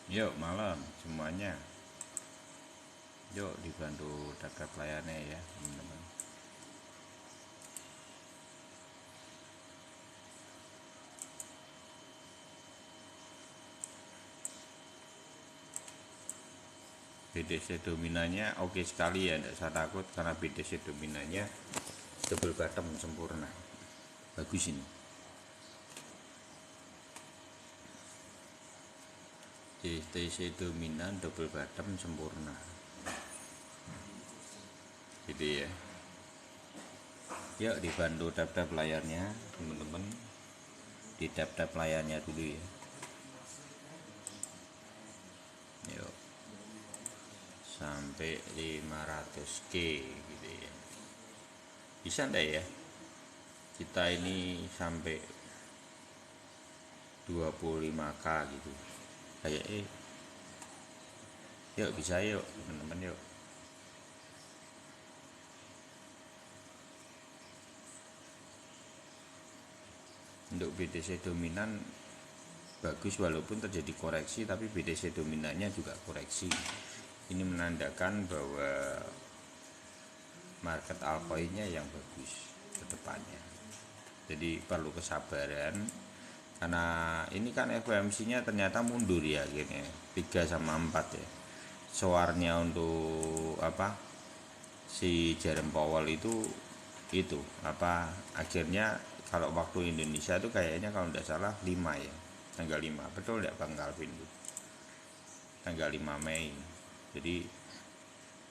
Yuk malam semuanya. Yuk dibantu daftar pelayannya ya teman-teman. BDC dominannya oke sekali ya, tidak usah takut karena BDC dominannya double bottom sempurna. Bagus ini. BDC dominan double bottom sempurna. Gitu ya. Yuk dibantu daftar layarnya teman-teman. Di daftar layarnya dulu ya. Yuk. Sampai 500k gitu ya. Bisa enggak ya? Kita ini sampai 25k gitu. Kayak yuk bisa yuk teman-teman yuk. Untuk BDC dominan bagus walaupun terjadi koreksi, tapi BDC dominannya juga koreksi. Ini menandakan bahwa market altcoinnya yang bagus ke depannya. Jadi perlu kesabaran karena ini kan FOMC-nya ternyata mundur ya akhirnya 3 sama 4 ya. Soarnya untuk apa? Si Jerome Powell itu apa akhirnya kalau waktu Indonesia itu kayaknya kalau tidak salah 5 ya, tanggal 5, betul tidak Bang Calvin? Tanggal 5 Mei. Jadi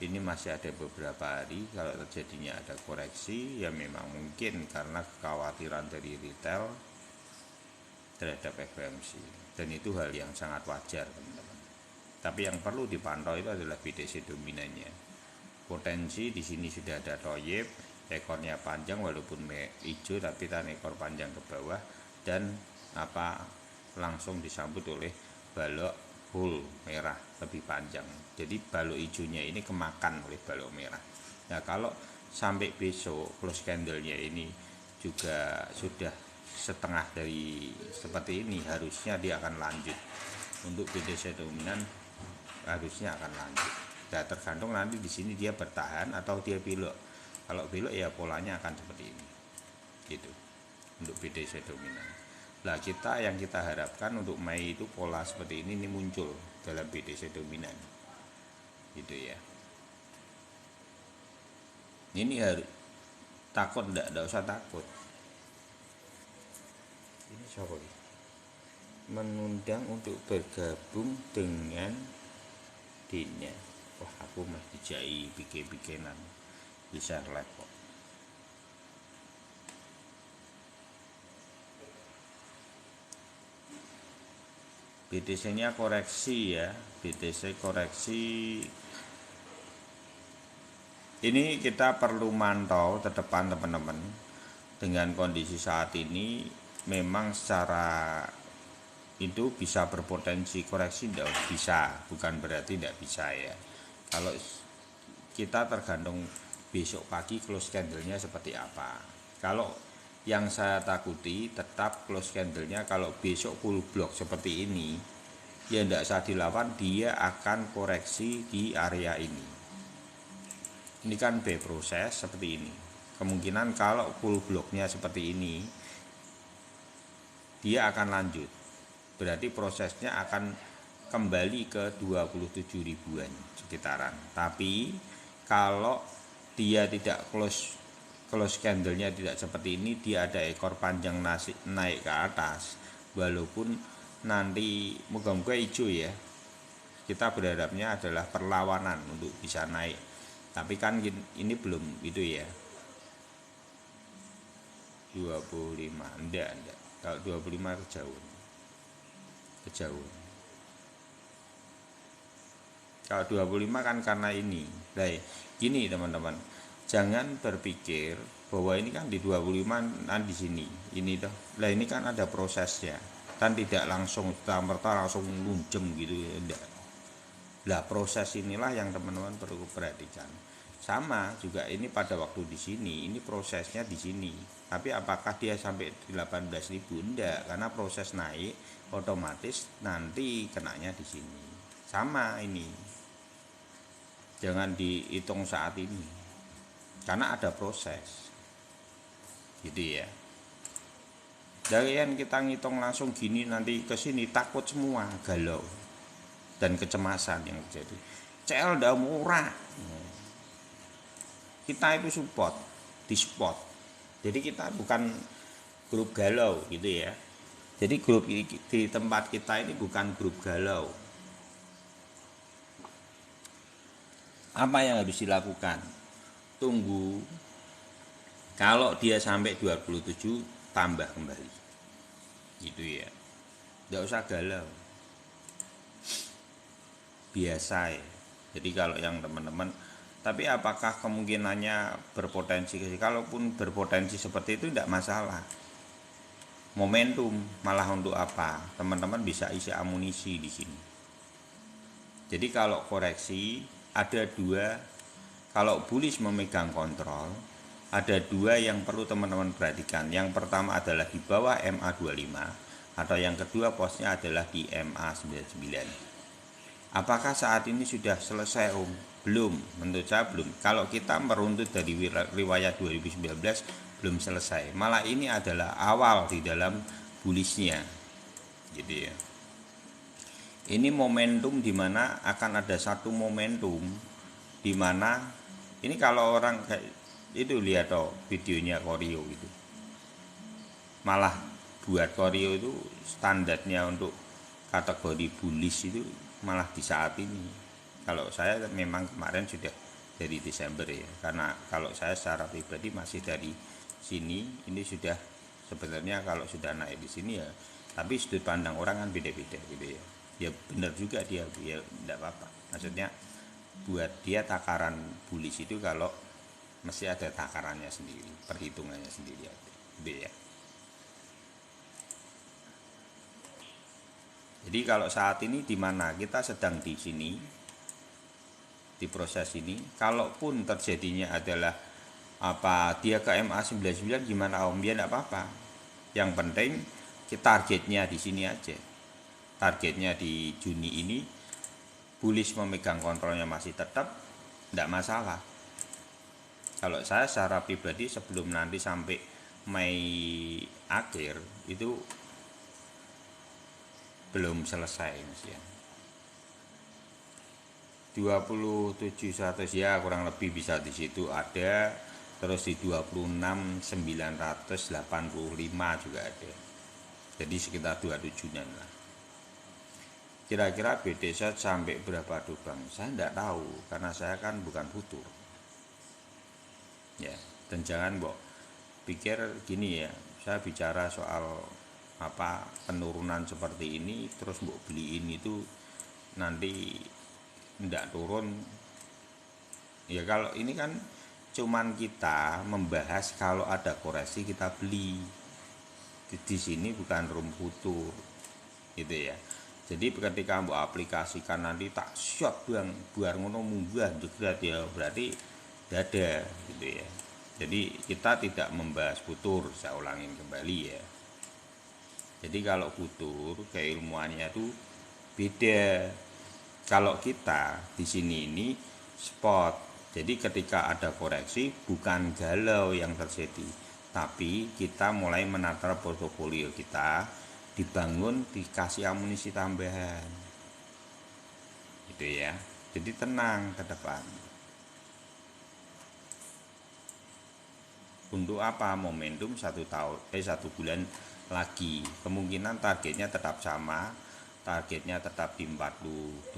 ini masih ada beberapa hari, kalau terjadinya ada koreksi ya memang mungkin karena kekhawatiran dari retail terhadap FOMC, dan itu hal yang sangat wajar teman-teman. Tapi yang perlu dipantau itu adalah BTC dominannya. Potensi di sini sudah ada toyib, ekornya panjang walaupun hijau tapi kan ekor panjang ke bawah, dan apa langsung disambut oleh balok full merah lebih panjang. Jadi balok hijaunya ini kemakan oleh balok merah. Nah kalau sampai besok close candlenya ini juga sudah setengah dari seperti ini, harusnya dia akan lanjut. Untuk BTC dominan harusnya akan lanjut. Nah, tergantung nanti di sini dia bertahan atau dia belok. Kalau belok ya polanya akan seperti ini. Gitu. Untuk BDC dominan. Nah, yang kita harapkan untuk Mei itu pola seperti ini muncul dalam BDC dominan. Gitu ya. Ini harus takut enggak usah takut. Ini siapa ini? Mengundang untuk bergabung dengan Dina. Wah, aku masih jai bikin-bikinan bisa live kok. BTC nya koreksi ya, BTC koreksi. Ini kita perlu mantau ke depan teman-teman. Dengan kondisi saat ini memang secara itu bisa berpotensi koreksi, tidak bisa, bukan berarti tidak bisa ya. Kalau kita tergantung besok pagi close candlenya seperti apa. Kalau yang saya takuti tetap close candlenya kalau besok full block seperti ini ya tidak usah dilawan, dia akan koreksi di area ini. Ini kan B proses seperti ini. Kemungkinan kalau full blocknya seperti ini dia akan lanjut, berarti prosesnya akan kembali ke 27 ribuan sekitaran. Tapi kalau dia tidak close candlenya tidak seperti ini, dia ada ekor panjang naik ke atas, walaupun nanti moga-moga hijau ya, kita berharapnya adalah perlawanan untuk bisa naik. Tapi kan ini belum itu ya, 25 enggak. Kalau 25 kejauhan. Kalau 25 kan karena ini. Baik, gini teman-teman. Jangan berpikir bahwa ini kan di 25 di sini. Ini toh. Lah ini kan ada prosesnya. Kan tidak langsung merta langsung lunjem gitu ya, enggak. Lah proses inilah yang teman-teman perlu perhatikan. Sama juga ini pada waktu di sini, ini prosesnya di sini. Tapi apakah dia sampai 18.000? Enggak, karena proses naik otomatis nanti kenanya di sini. sama ini, jangan dihitung saat ini karena ada proses gitu ya. Dari yang kita ngitung langsung gini nanti ke sini takut semua, galau dan kecemasan yang terjadi. CL udah murah, kita itu support di spot, jadi kita bukan grup galau gitu ya. Jadi grup di tempat kita ini bukan grup galau. Apa yang harus dilakukan? Tunggu, kalau dia sampai 27 tambah kembali gitu ya, nggak usah galau, biasa ya. Jadi kalau yang teman-teman, tapi apakah kemungkinannya berpotensi? Kalaupun berpotensi seperti itu tidak masalah, momentum. Malah untuk apa? Teman-teman bisa isi amunisi di sini. Jadi kalau koreksi ada dua, kalau bullish memegang kontrol ada dua yang perlu teman-teman perhatikan. Yang pertama adalah di bawah MA25, atau yang kedua posnya adalah di MA99. Apakah saat ini sudah selesai Om? Belum, menurut saya belum. Kalau kita meruntut dari riwayat 2019 belum selesai. Malah ini adalah awal di dalam bullishnya gitu ya. Ini momentum di mana akan ada satu momentum di mana ini kalau orang kayak itu lihat videonya Koryo itu, malah buat Koryo itu standarnya untuk kategori bullish itu malah di saat ini. Kalau saya memang kemarin sudah dari Desember ya, karena kalau saya secara pribadi masih dari sini, ini sudah sebenarnya kalau sudah naik di sini ya, tapi sudut pandang orang kan beda-beda gitu ya. Ya benar juga dia tidak apa-apa. Maksudnya buat dia takaran bullish itu kalau mesti ada takarannya sendiri, perhitungannya sendiri gitu ya. Jadi kalau saat ini di mana kita sedang di sini, di proses ini, kalaupun terjadinya adalah apa dia ke MA99 gimana Om, dia tidak apa-apa. Yang penting kita targetnya di sini aja. Targetnya di Juni ini bullish memegang kontrolnya masih tetap tidak masalah. Kalau saya secara pribadi sebelum nanti sampai Mei akhir itu belum selesai Mas ya. 27.100 ya kurang lebih bisa di situ ada, terus di 26.985 juga ada. Jadi sekitar 27-an lah. Kira-kira BDZ sampai berapa lubang? Saya tidak tahu karena saya kan bukan futur. Ya, dan jangan mbok pikir gini ya, saya bicara soal apa penurunan seperti ini terus mbok beliin itu nanti tidak turun ya. Kalau ini kan cuman kita membahas kalau ada koreksi kita beli di sini, bukan room futur gitu ya. Jadi ketika mbok aplikasikan nanti tak shot bang buar ngono munggah jegrat ya, berarti ada gitu ya. Jadi kita tidak membahas futur, saya ulangin kembali ya. Jadi kalau futur keilmuannya itu beda. Kalau kita di sini ini spot. Jadi ketika ada koreksi bukan galau yang terjadi, tapi kita mulai menata portofolio kita, dibangun, dikasih amunisi tambahan gitu ya. Jadi tenang ke depan. Untuk apa? Momentum 1 bulan lagi, kemungkinan targetnya tetap sama, targetnya tetap di 42.000.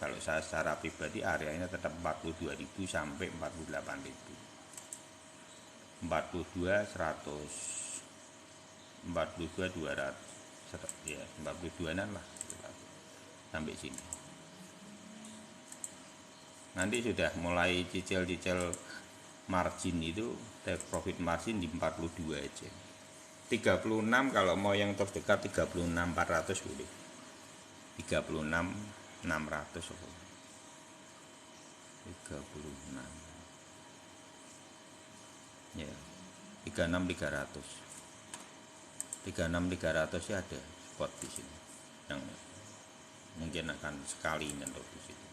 Kalau saya secara pribadi areanya tetap 42.000 sampai 48.000, 42.100, 42.200 ya, 42-an lah sampai sini. Nanti sudah mulai cicil-cicil margin itu, take profit margin di 42 aja. 36 kalau mau yang terdekat 36.400 boleh. 36.600 apa? 36. Ya. 36.300. 36.300 ya ada spot di sini. Yang mungkin akan sekali nyentuh di situ.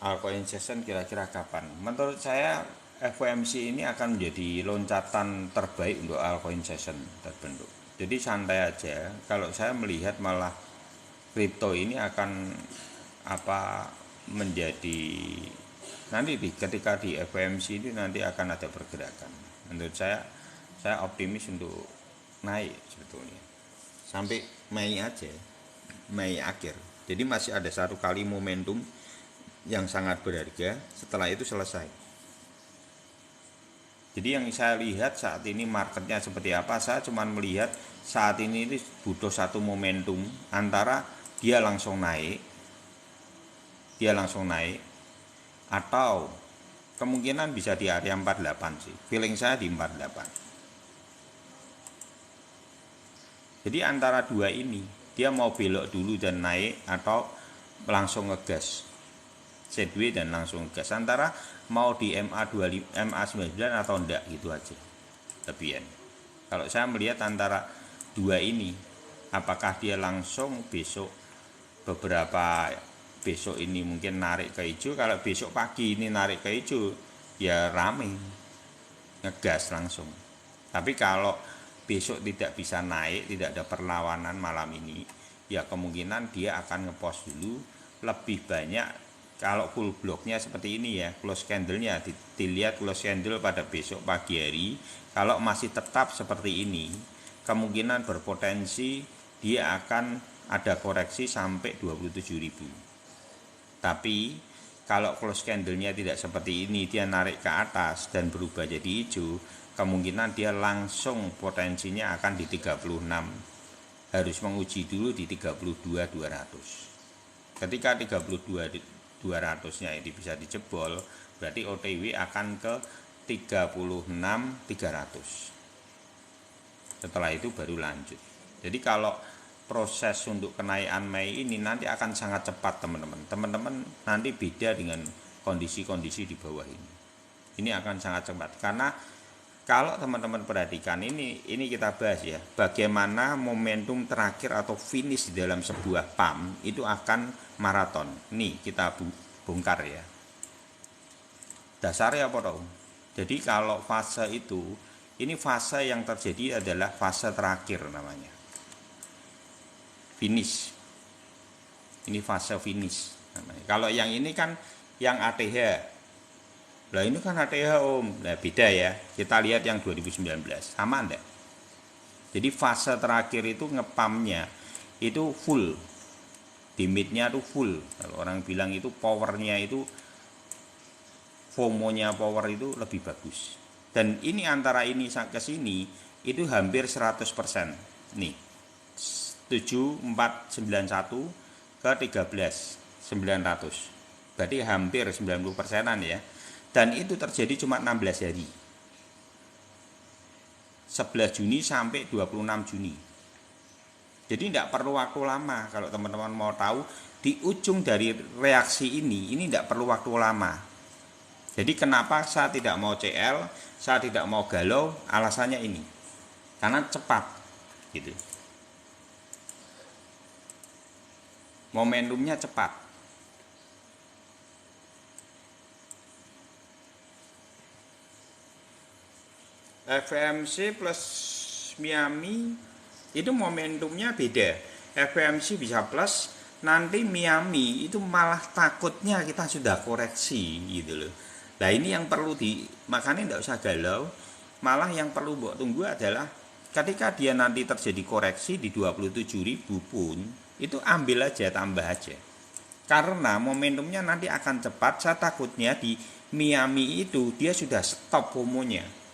Altcoin session kira-kira kapan? Menurut saya FOMC ini akan menjadi loncatan terbaik untuk altcoin session terbentuk. Jadi santai aja. Kalau saya melihat malah kripto ini akan menjadi nanti ketika di FOMC ini nanti akan ada pergerakan. Menurut saya optimis untuk naik sebetulnya sampai Mei aja, Mei akhir. Jadi masih ada satu kali momentum yang sangat berharga, setelah itu selesai. Jadi yang saya lihat saat ini marketnya seperti apa, saya cuma melihat saat ini butuh satu momentum antara dia langsung naik atau kemungkinan bisa di area 48 sih. Feeling saya di 48. Jadi antara dua ini, dia mau belok dulu dan naik atau langsung ngegas sideways dan langsung gas, antara mau di MA25, MA99 atau enggak gitu aja. Tapi kalau saya melihat antara dua ini, apakah dia langsung besok ini mungkin narik ke hijau. Kalau besok pagi ini narik ke hijau ya rame, ngegas langsung. Tapi kalau besok tidak bisa naik, tidak ada perlawanan malam ini, ya kemungkinan dia akan ngepost dulu lebih banyak. Kalau full blocknya seperti ini ya, close candlenya dilihat close candle pada besok pagi hari. Kalau masih tetap seperti ini, kemungkinan berpotensi dia akan ada koreksi sampai 27.000. Tapi kalau close candlenya tidak seperti ini, dia narik ke atas dan berubah jadi hijau, kemungkinan dia langsung potensinya akan di 36. Harus menguji dulu di 32.200. Ketika 32.200-nya ini bisa dijebol, berarti OTW akan ke 36.300. Setelah itu baru lanjut. Jadi kalau proses untuk kenaikan Mei ini nanti akan sangat cepat teman-teman. Teman-teman nanti beda dengan kondisi-kondisi di bawah ini. Ini akan sangat cepat karena kalau teman-teman perhatikan ini kita bahas ya, bagaimana momentum terakhir atau finish di dalam sebuah pump itu akan maraton. Nih kita bongkar ya. Dasarnya apa dong? Jadi kalau fase itu, ini fase yang terjadi adalah fase terakhir namanya. Finish. Ini fase finish namanya. Kalau yang ini kan yang ATH. Lah ini kan ATH Om. Nah beda ya. Kita lihat yang 2019. Sama enggak? Jadi fase terakhir itu ngepumpnya itu full. Limitnya itu full. Kalau orang bilang itu powernya itu, FOMO-nya power itu lebih bagus. Dan ini antara ini ke sini itu hampir 100%. Nih. 7491 ke 13.900. Berarti hampir 90%-an ya. Dan itu terjadi cuma 16 hari. 11 Juni sampai 26 Juni. Jadi tidak perlu waktu lama. Kalau teman-teman mau tahu, di ujung dari reaksi ini tidak perlu waktu lama. Jadi kenapa saya tidak mau CL, saya tidak mau galau, alasannya ini. Karena cepat gitu. Momentumnya cepat. FOMC plus Miami itu momentumnya beda. FOMC bisa plus, nanti Miami itu malah takutnya kita sudah koreksi gitu loh. Nah ini yang perlu makanya tidak usah galau. Malah yang perlu buat tunggu adalah ketika dia nanti terjadi koreksi di 27.000 pun, itu ambil aja, tambah aja. Karena momentumnya nanti akan cepat. Saya takutnya di Miami itu dia sudah stop FOMO-nya.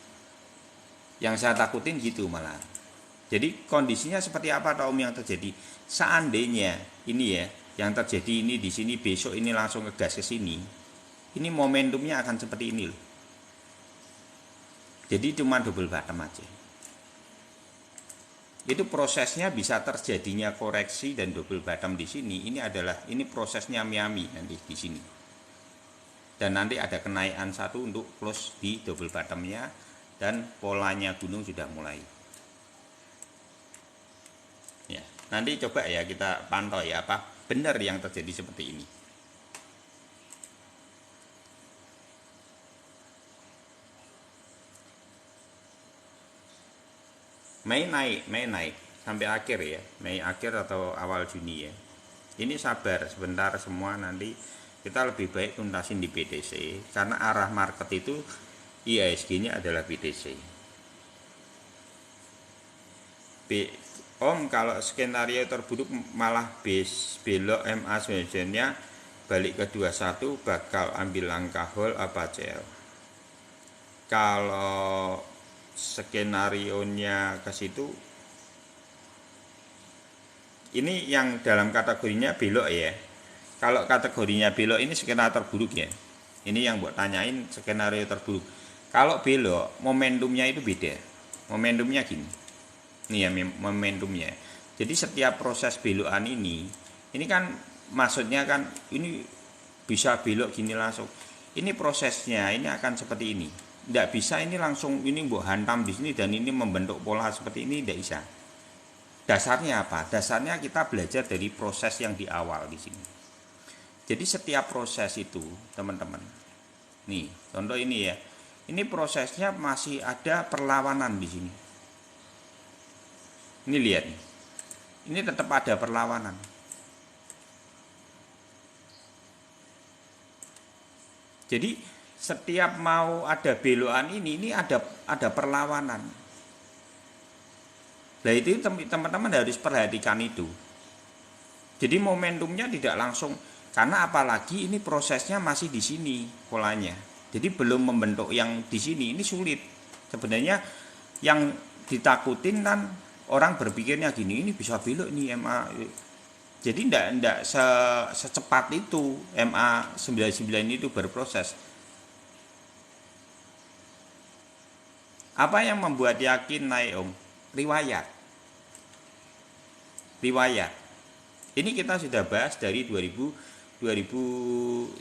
Yang saya takutin gitu malah. Jadi kondisinya seperti apa Om yang terjadi? Seandainya ini ya, yang terjadi ini di sini besok ini langsung ngegas ke sini. Ini momentumnya akan seperti ini loh. Jadi cuma double bottom aja. Itu prosesnya bisa terjadinya koreksi dan double bottom di sini. Ini prosesnya Miami nanti di sini. Dan nanti ada kenaikan satu untuk close di double bottomnya dan polanya gunung sudah mulai. Ya, Nanti coba ya kita pantau ya apa benar yang terjadi seperti ini. Mei naik sampai akhir ya, Mei akhir atau awal Juni ya. Ini sabar sebentar semua, nanti kita lebih baik tuntasin di BTC karena arah market itu IHSG-nya adalah BTC. Om kalau skenario terburuk malah belok MA sebenarnya balik ke 21 bakal ambil langkah hold apa CL. Kalau skenarionya ke situ, ini yang dalam kategorinya belok ya. Kalau kategorinya belok ini skenario terburuk ya. Ini yang buat tanyain skenario terburuk. Kalau belok momentumnya itu beda. Momentumnya gini. Ini ya momentumnya. Jadi setiap proses belokan ini kan maksudnya kan ini bisa belok gini langsung. Ini prosesnya ini akan seperti ini. Tidak bisa ini langsung ini buat hantam di sini dan ini membentuk pola seperti ini, tidak bisa. Dasarnya apa? Dasarnya kita belajar dari proses yang di awal di sini. Jadi setiap proses itu, teman-teman. Nih, contoh ini ya. Ini prosesnya masih ada perlawanan di sini. Ini lihat nih. Ini tetap ada perlawanan. Jadi setiap mau ada belokan ini ada perlawanan. Nah itu teman-teman harus perhatikan itu. Jadi momentumnya tidak langsung, karena apalagi ini prosesnya masih di sini polanya. Jadi belum membentuk yang di sini, ini sulit. Sebenarnya yang ditakutin kan orang berpikirnya gini, ini bisa belok ini MA. Jadi tidak secepat itu MA 99 itu berproses. Apa yang membuat yakin naik Om? Riwayat. Ini kita sudah bahas dari 2000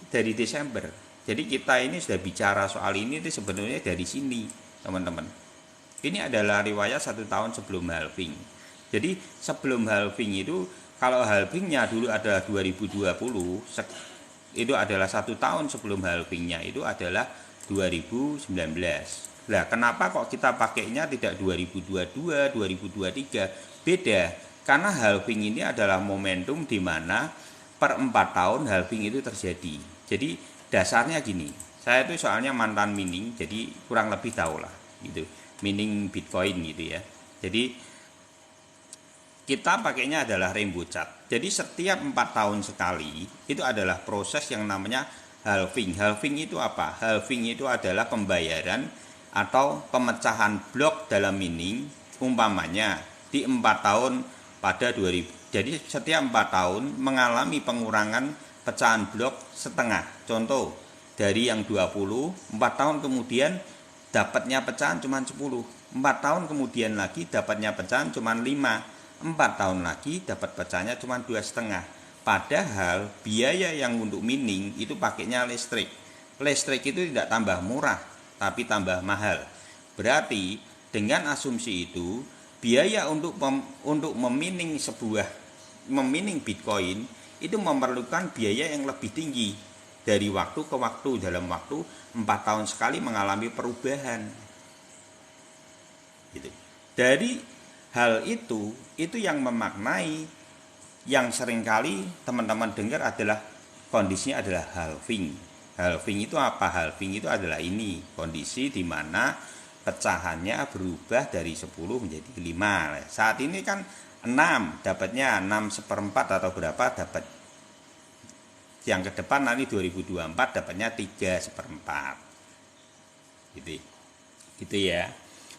dari Desember. Jadi kita ini sudah bicara soal ini itu sebenarnya dari sini, teman-teman. Ini adalah riwayat 1 tahun sebelum halving. Jadi sebelum halving itu, kalau halvingnya dulu adalah 2020, itu adalah 1 tahun sebelum halvingnya itu adalah 2019. Nah, kenapa kok kita pakainya tidak 2022, 2023? Beda, karena halving ini adalah momentum di mana per 4 tahun halving itu terjadi. Jadi dasarnya gini, saya itu soalnya mantan mining, jadi kurang lebih tahu lah gitu, mining Bitcoin gitu ya. Jadi kita pakainya adalah rainbow chart. Jadi setiap 4 tahun sekali itu adalah proses yang namanya halving. Halving itu apa? Halving itu adalah pembayaran atau pemecahan blok dalam mining, umpamanya di 4 tahun pada 2000. Jadi setiap 4 tahun mengalami pengurangan pecahan blok setengah. Contoh, dari yang 20, 4 tahun kemudian dapatnya pecahan cuma 10. 4 tahun kemudian lagi dapatnya pecahan cuma 5. 4 tahun lagi dapat pecahannya cuma 2,5. Padahal biaya yang untuk mining itu pakainya listrik. Listrik itu tidak tambah murah, tapi tambah mahal. Berarti dengan asumsi itu biaya untuk memining Bitcoin itu memerlukan biaya yang lebih tinggi dari waktu ke waktu. Dalam waktu 4 tahun sekali mengalami perubahan gitu. Dari hal itu yang memaknai yang seringkali teman-teman dengar adalah kondisinya adalah halving. Halving itu apa? Halving itu adalah ini, kondisi di mana pecahannya berubah dari 10 menjadi 5. Saat ini kan 6, dapatnya 6/4 atau berapa dapat. Yang ke depan nanti 2024 dapatnya 3/4. Gitu ya.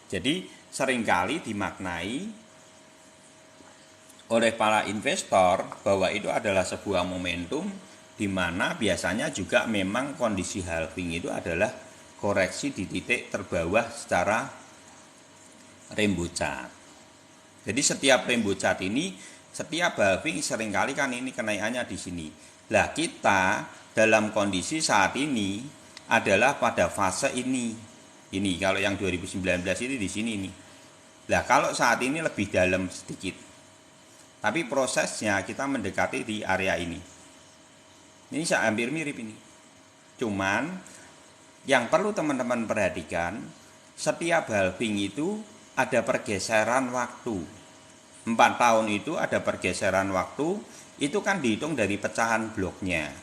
Jadi seringkali dimaknai oleh para investor bahwa itu adalah sebuah momentum di mana biasanya juga memang kondisi halving itu adalah koreksi di titik terbawah secara rainbow chart. Jadi setiap rainbow chart ini, setiap halving seringkali kan ini kenaikannya di sini. Lah kita dalam kondisi saat ini adalah pada fase ini. Ini kalau yang 2019 ini di sini nih. Lah kalau saat ini lebih dalam sedikit. Tapi prosesnya kita mendekati di area ini. Ini hampir mirip ini. Cuman yang perlu teman-teman perhatikan, setiap halving itu ada pergeseran waktu. 4 tahun itu ada pergeseran waktu, itu kan dihitung dari pecahan bloknya.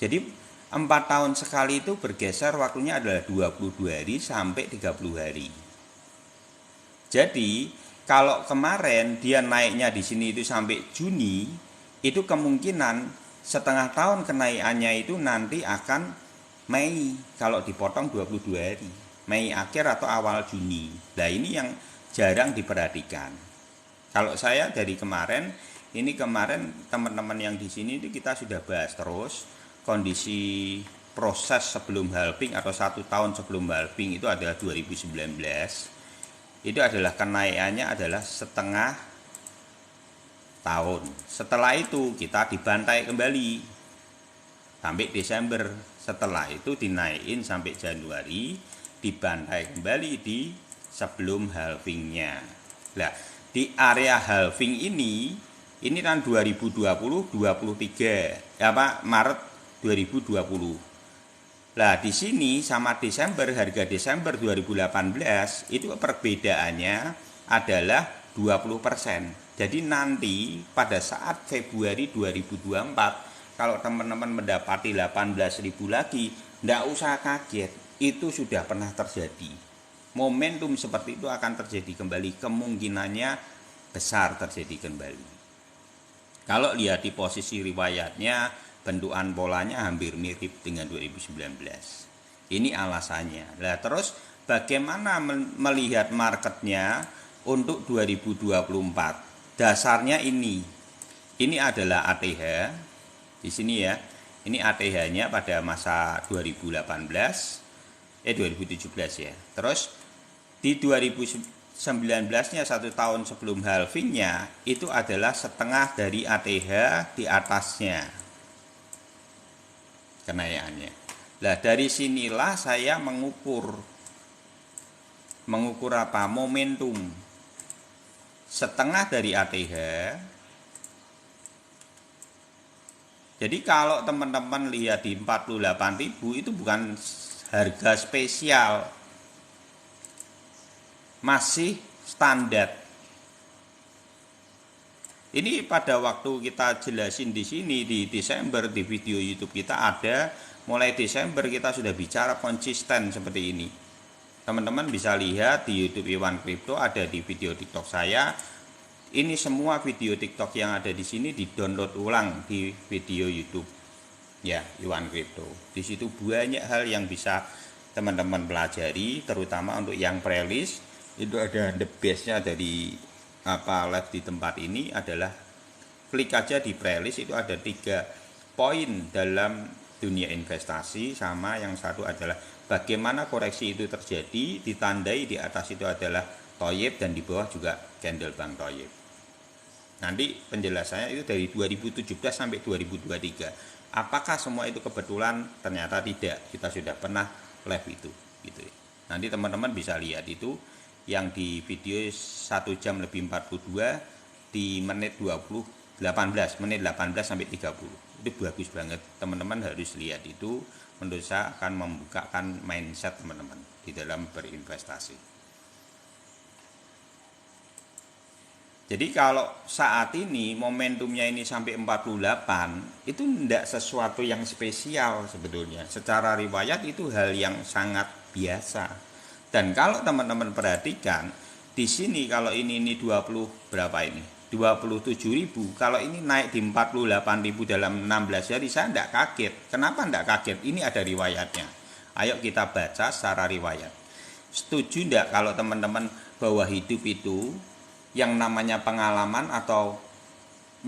Jadi 4 tahun sekali itu bergeser waktunya adalah 22 hari sampai 30 hari. Jadi kalau kemarin dia naiknya di sini itu sampai Juni, itu kemungkinan setengah tahun kenaikannya itu nanti akan Mei kalau dipotong 22 hari. Mei akhir atau awal Juni. Nah ini yang jarang diperhatikan. Kalau saya dari kemarin, ini kemarin teman-teman yang di sini itu kita sudah bahas terus kondisi proses sebelum halving atau 1 tahun sebelum halving itu adalah 2019. Itu adalah kenaikannya adalah setengah tahun. Setelah itu kita dibantai kembali sampai Desember. Setelah itu dinaikin sampai Januari, dibantai kembali di sebelum halvingnya. Nah, di area halving ini kan 2020-23 Maret 2020. Nah, di sini sama Desember, harga Desember 2018 itu perbedaannya adalah 20%. Jadi nanti pada saat Februari 2024 kalau teman-teman mendapati 18.000 lagi, tidak usah kaget, itu sudah pernah terjadi. Momentum seperti itu akan terjadi kembali, kemungkinannya besar terjadi kembali. Kalau lihat di posisi riwayatnya, bentukan polanya hampir mirip dengan 2019. Ini alasannya. Nah, terus bagaimana melihat marketnya untuk 2024? Dasarnya ini adalah ATH. Di sini ya, ini ATH-nya pada masa 2017 ya. Terus di 2019-nya 1 tahun sebelum halvingnya itu adalah setengah dari ATH di atasnya kenaikannya. Nah, dari sinilah saya mengukur apa? Momentum. Setengah dari ATH. Jadi kalau teman-teman lihat di 48.000 itu bukan harga spesial, masih standar. Ini pada waktu kita jelasin di sini di Desember di video YouTube kita ada, mulai Desember kita sudah bicara konsisten seperti ini. Teman-teman bisa lihat di YouTube Iwan Crypto, ada di video TikTok saya. Ini semua video TikTok yang ada di sini di-download ulang di video YouTube ya, Iwan Crypto. Di situ banyak hal yang bisa teman-teman pelajari, terutama untuk yang playlist. Itu ada the best-nya dari live di tempat ini adalah klik aja di playlist, itu ada 3 poin dalam dunia investasi, sama yang satu adalah bagaimana koreksi itu terjadi, ditandai di atas itu adalah Toyib dan di bawah juga candle Bank Toyib. Nanti penjelasannya itu dari 2017 sampai 2023. Apakah semua itu kebetulan? Ternyata tidak. Kita sudah pernah live itu gitu ya. Nanti teman-teman bisa lihat itu yang di video 1 jam lebih 42 di menit 18 sampai 30. Itu bagus banget. Teman-teman harus lihat itu, menurut saya akan membukakan mindset teman-teman di dalam berinvestasi. Jadi kalau saat ini momentumnya ini sampai 48, itu tidak sesuatu yang spesial sebetulnya. Secara riwayat itu hal yang sangat biasa. Dan kalau teman-teman perhatikan, di sini kalau ini 20 berapa ini? 27.000. Kalau ini naik di 48.000 dalam 16 hari, saya tidak kaget. Kenapa tidak kaget? Ini ada riwayatnya. Ayo kita baca secara riwayat. Setuju tidak kalau teman-teman bahwa hidup itu yang namanya pengalaman atau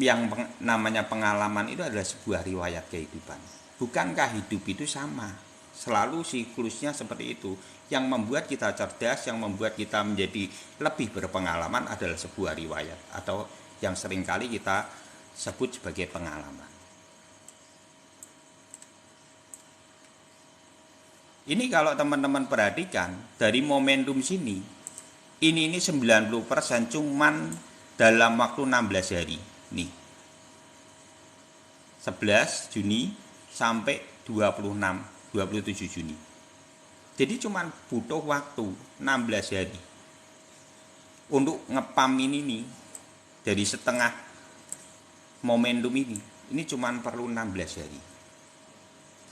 yang namanya pengalaman itu adalah sebuah riwayat kehidupan. Bukankah hidup itu sama? Selalu siklusnya seperti itu. Yang membuat kita cerdas, yang membuat kita menjadi lebih berpengalaman adalah sebuah riwayat atau yang seringkali kita sebut sebagai pengalaman. Ini kalau teman-teman perhatikan dari momentum sini, ini 90% cuman dalam waktu 16 hari. nih 11 Juni sampai 27 Juni. Jadi cuman butuh waktu 16 hari untuk ngepam ini nih, dari setengah momentum ini cuman perlu 16 hari.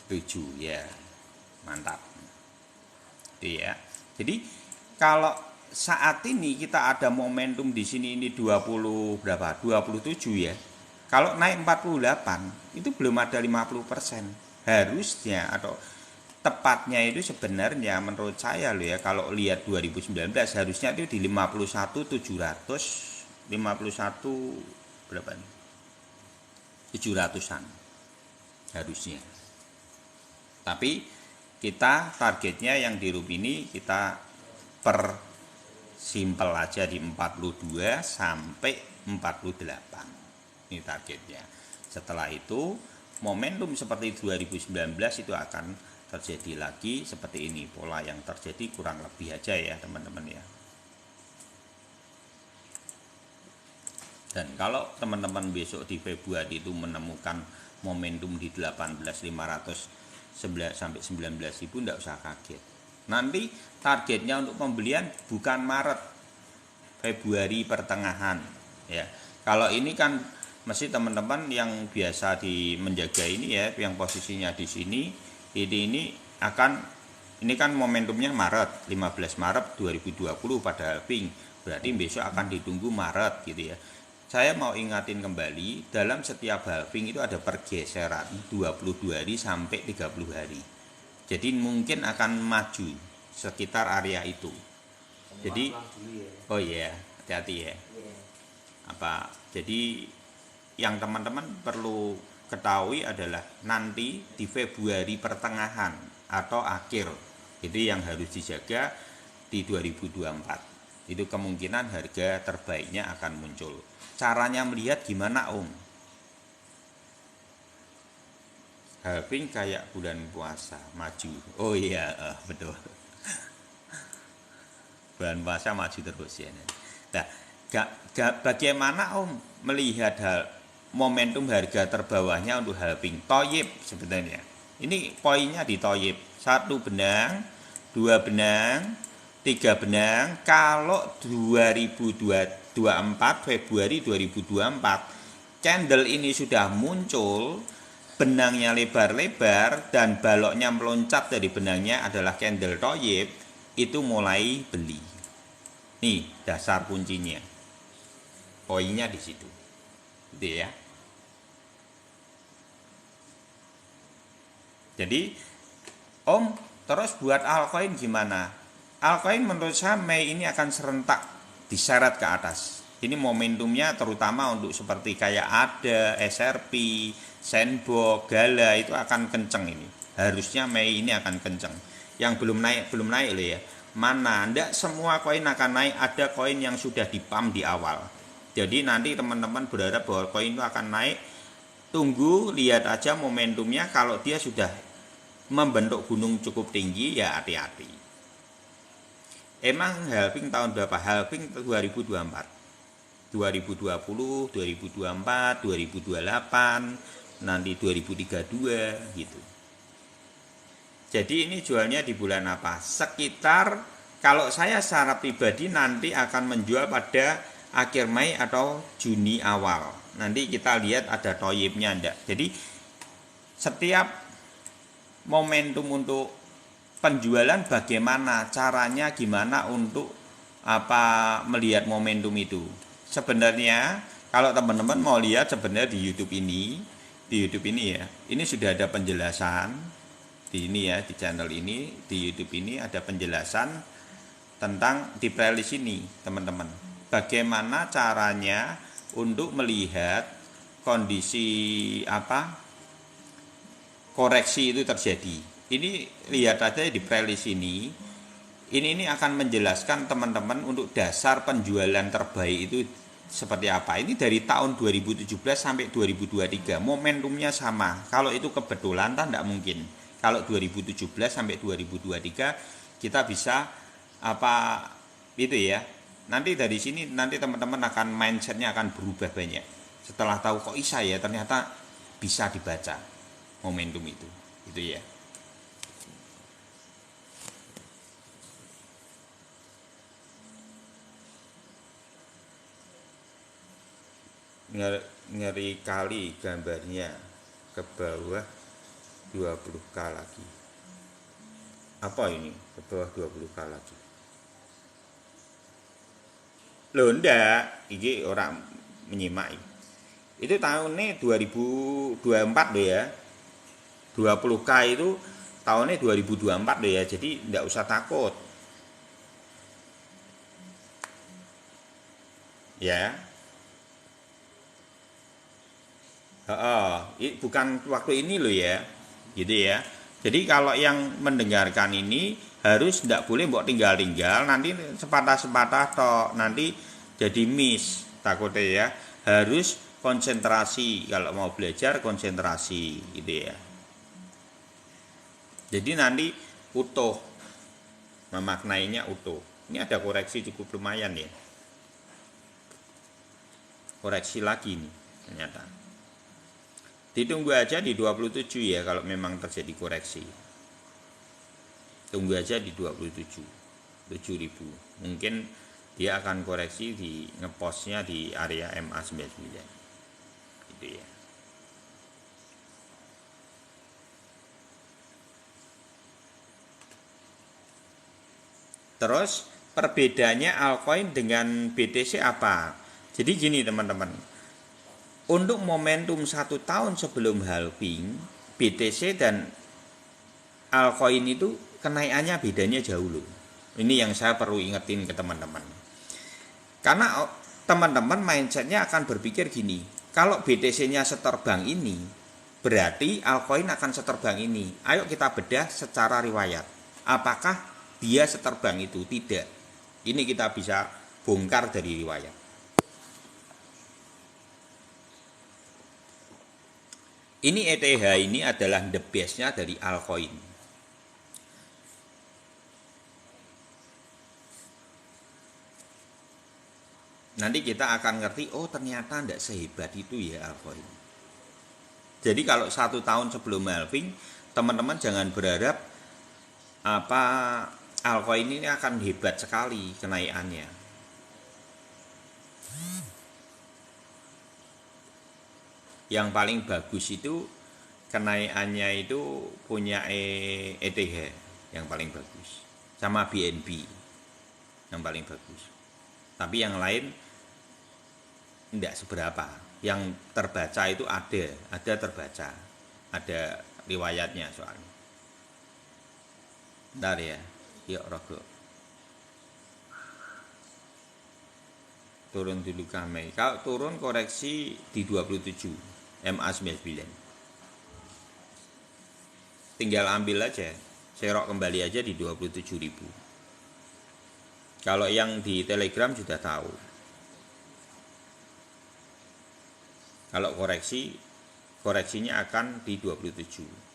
Setuju ya, mantap. Itu ya. Jadi kalau saat ini kita ada momentum di sini ini 27 ya. Kalau naik 48 itu belum ada 50%. Harusnya atau tepatnya itu sebenarnya menurut saya loh ya, kalau lihat 2019 harusnya itu di 51.700, 51 berapa nih? 700-an harusnya. Tapi kita targetnya yang di RUP ini kita per simpel aja di 42 sampai 48. Ini targetnya. Setelah itu momentum seperti 2019 itu akan terjadi lagi seperti ini, pola yang terjadi kurang lebih aja ya teman-teman ya. Dan kalau teman-teman besok di Februari itu menemukan momentum di 18.500 sampai 19.000, enggak usah kaget. Nanti targetnya untuk pembelian bukan Maret, Februari pertengahan ya. Kalau ini kan mesti teman-teman yang biasa menjaga ini ya, yang posisinya di sini, ini kan momentumnya Maret, 15 Maret 2020 pada halving. Berarti besok akan ditunggu Maret gitu ya. Saya mau ingatin kembali, dalam setiap halving itu ada pergeseran 22 hari sampai 30 hari. Jadi mungkin akan maju sekitar area itu. Jadi oh iya, hati-hati ya. Jadi yang teman-teman perlu ketahui adalah nanti di Februari pertengahan atau akhir itu yang harus dijaga di 2024. Itu kemungkinan harga terbaiknya akan muncul. Caranya melihat gimana Om? Halving kayak bulan puasa, maju. Oh iya, betul. Bulan puasa maju terus ya. Nah, bagaimana Om melihat momentum harga terbawahnya untuk halving? Toyib sebenarnya. Ini poinnya di Toyib. 1 benang, 2 benang, 3 benang. Kalau 2024 Februari 2024 candle ini sudah muncul, benangnya lebar-lebar dan baloknya meloncat dari benangnya adalah candle Toyib, itu mulai beli. Nih dasar kuncinya. Poinnya di situ. Gitu ya. Jadi Om, terus buat altcoin gimana? Altcoin menurut saya Mei ini akan serentak diseret ke atas. Ini momentumnya terutama untuk seperti kayak ADA, SRP, Sandbox, Gala itu akan kenceng ini. Harusnya Mei ini akan kenceng. Yang belum naik loh ya. Mana? Enggak semua koin akan naik, ada koin yang sudah dipam di awal. Jadi nanti teman-teman berharap bahwa koin itu akan naik. Tunggu, lihat aja momentumnya. Kalau dia sudah membentuk gunung cukup tinggi, ya hati-hati. Emang halving tahun berapa? Halving 2024, 2020, 2024, 2028, nanti 2032 gitu. Jadi ini jualnya di bulan apa? Sekitar, kalau saya secara pribadi nanti akan menjual pada akhir Mei atau Juni awal. Nanti kita lihat ada toyibnya enggak. Jadi setiap momentum untuk penjualan bagaimana caranya, gimana untuk melihat momentum itu. Sebenarnya kalau teman-teman mau lihat sebenarnya di YouTube ini ya, ini sudah ada penjelasan di ini ya, di channel ini, di YouTube ini ada penjelasan tentang di playlist ini, teman-teman. Bagaimana caranya untuk melihat kondisi koreksi itu terjadi. Ini lihat aja di playlist ini. Ini akan menjelaskan teman-teman untuk dasar penjualan terbaik itu seperti apa. Ini dari tahun 2017 sampai 2023. Momentumnya sama. Kalau itu kebetulan kan tidak mungkin. Kalau 2017 sampai 2023 kita bisa itu ya. Nanti dari sini nanti teman-teman akan mindsetnya akan berubah banyak. Setelah tahu kok bisa ya, ternyata bisa dibaca momentum itu. Itu ya. Ngeri kali gambarnya ke bawah 20K lagi. Apa ini? Ke bawah 20K lagi. Loh ndak, ini orang menyimak. Itu tahunnya 2024 loh ya. 20K itu tahunnya 2024 loh ya. Jadi ndak usah takut. Ya. Bukan waktu ini loh ya, gitu ya. Jadi kalau yang mendengarkan ini harus tidak boleh mbok tinggal-tinggal, nanti sepatah-sepatah toh nanti jadi miss takutnya ya. Harus konsentrasi kalau mau belajar, konsentrasi gitu ya. Jadi nanti utuh, memaknainya utuh. Ini ada koreksi cukup lumayan ya. Koreksi lagi nih ternyata. Ditunggu aja di 27 ya kalau memang terjadi koreksi. Tunggu aja di 27. 7.000. Mungkin dia akan koreksi di ngepostnya di area MA99. Gitu ya. Terus perbedaannya altcoin dengan BTC apa? Jadi gini teman-teman. Untuk momentum 1 tahun sebelum halving, BTC dan altcoin itu kenaikannya bedanya jauh loh. Ini yang saya perlu ingetin ke teman-teman. Karena teman-teman mindsetnya akan berpikir gini, kalau BTC-nya seterbang ini, berarti altcoin akan seterbang ini. Ayo kita bedah secara riwayat. Apakah dia seterbang itu? Tidak. Ini kita bisa bongkar dari riwayat. Ini ETH ini adalah the base-nya dari altcoin. Nanti kita akan ngerti, oh ternyata tidak sehebat itu ya altcoin. Jadi kalau 1 tahun sebelum halving, teman-teman jangan berharap apa altcoin ini akan hebat sekali kenaikannya. Yang paling bagus itu kenaikannya itu punya ETH yang paling bagus, sama BNB yang paling bagus. Tapi yang lain tidak seberapa. Yang terbaca itu ada terbaca, ada riwayatnya soalnya. Bentar ya, yuk rogo. Turun dulu kami. Kalau turun koreksi di 27. MA99 tinggal ambil aja, serok kembali aja di 27.000. Kalau yang di Telegram sudah tahu, kalau koreksinya akan di 27.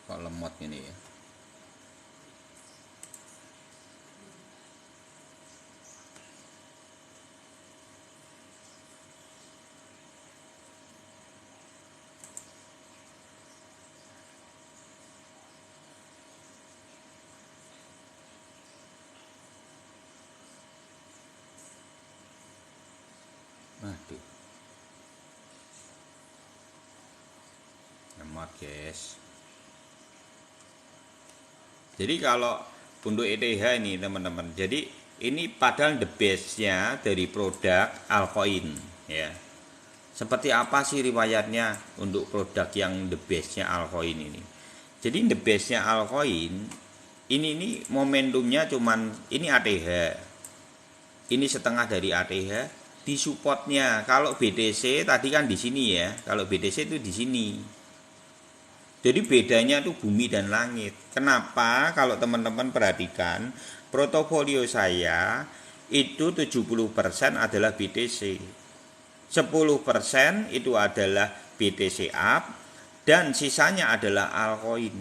Kok lemot ini ya. Aduh, lemot guys. Jadi kalau untuk ETH ini teman-teman, jadi ini padahal the base-nya dari produk altcoin ya. Seperti apa sih riwayatnya untuk produk yang the base-nya altcoin ini? Jadi the base-nya altcoin ini momentumnya cuman ini ATH. Ini setengah dari ATH di supportnya. Kalau BTC tadi kan di sini ya. Kalau BTC itu di sini. Jadi bedanya tuh bumi dan langit. Kenapa? Kalau teman-teman perhatikan, portofolio saya itu 70% adalah BTC. 10% itu adalah BTC up dan sisanya adalah altcoin.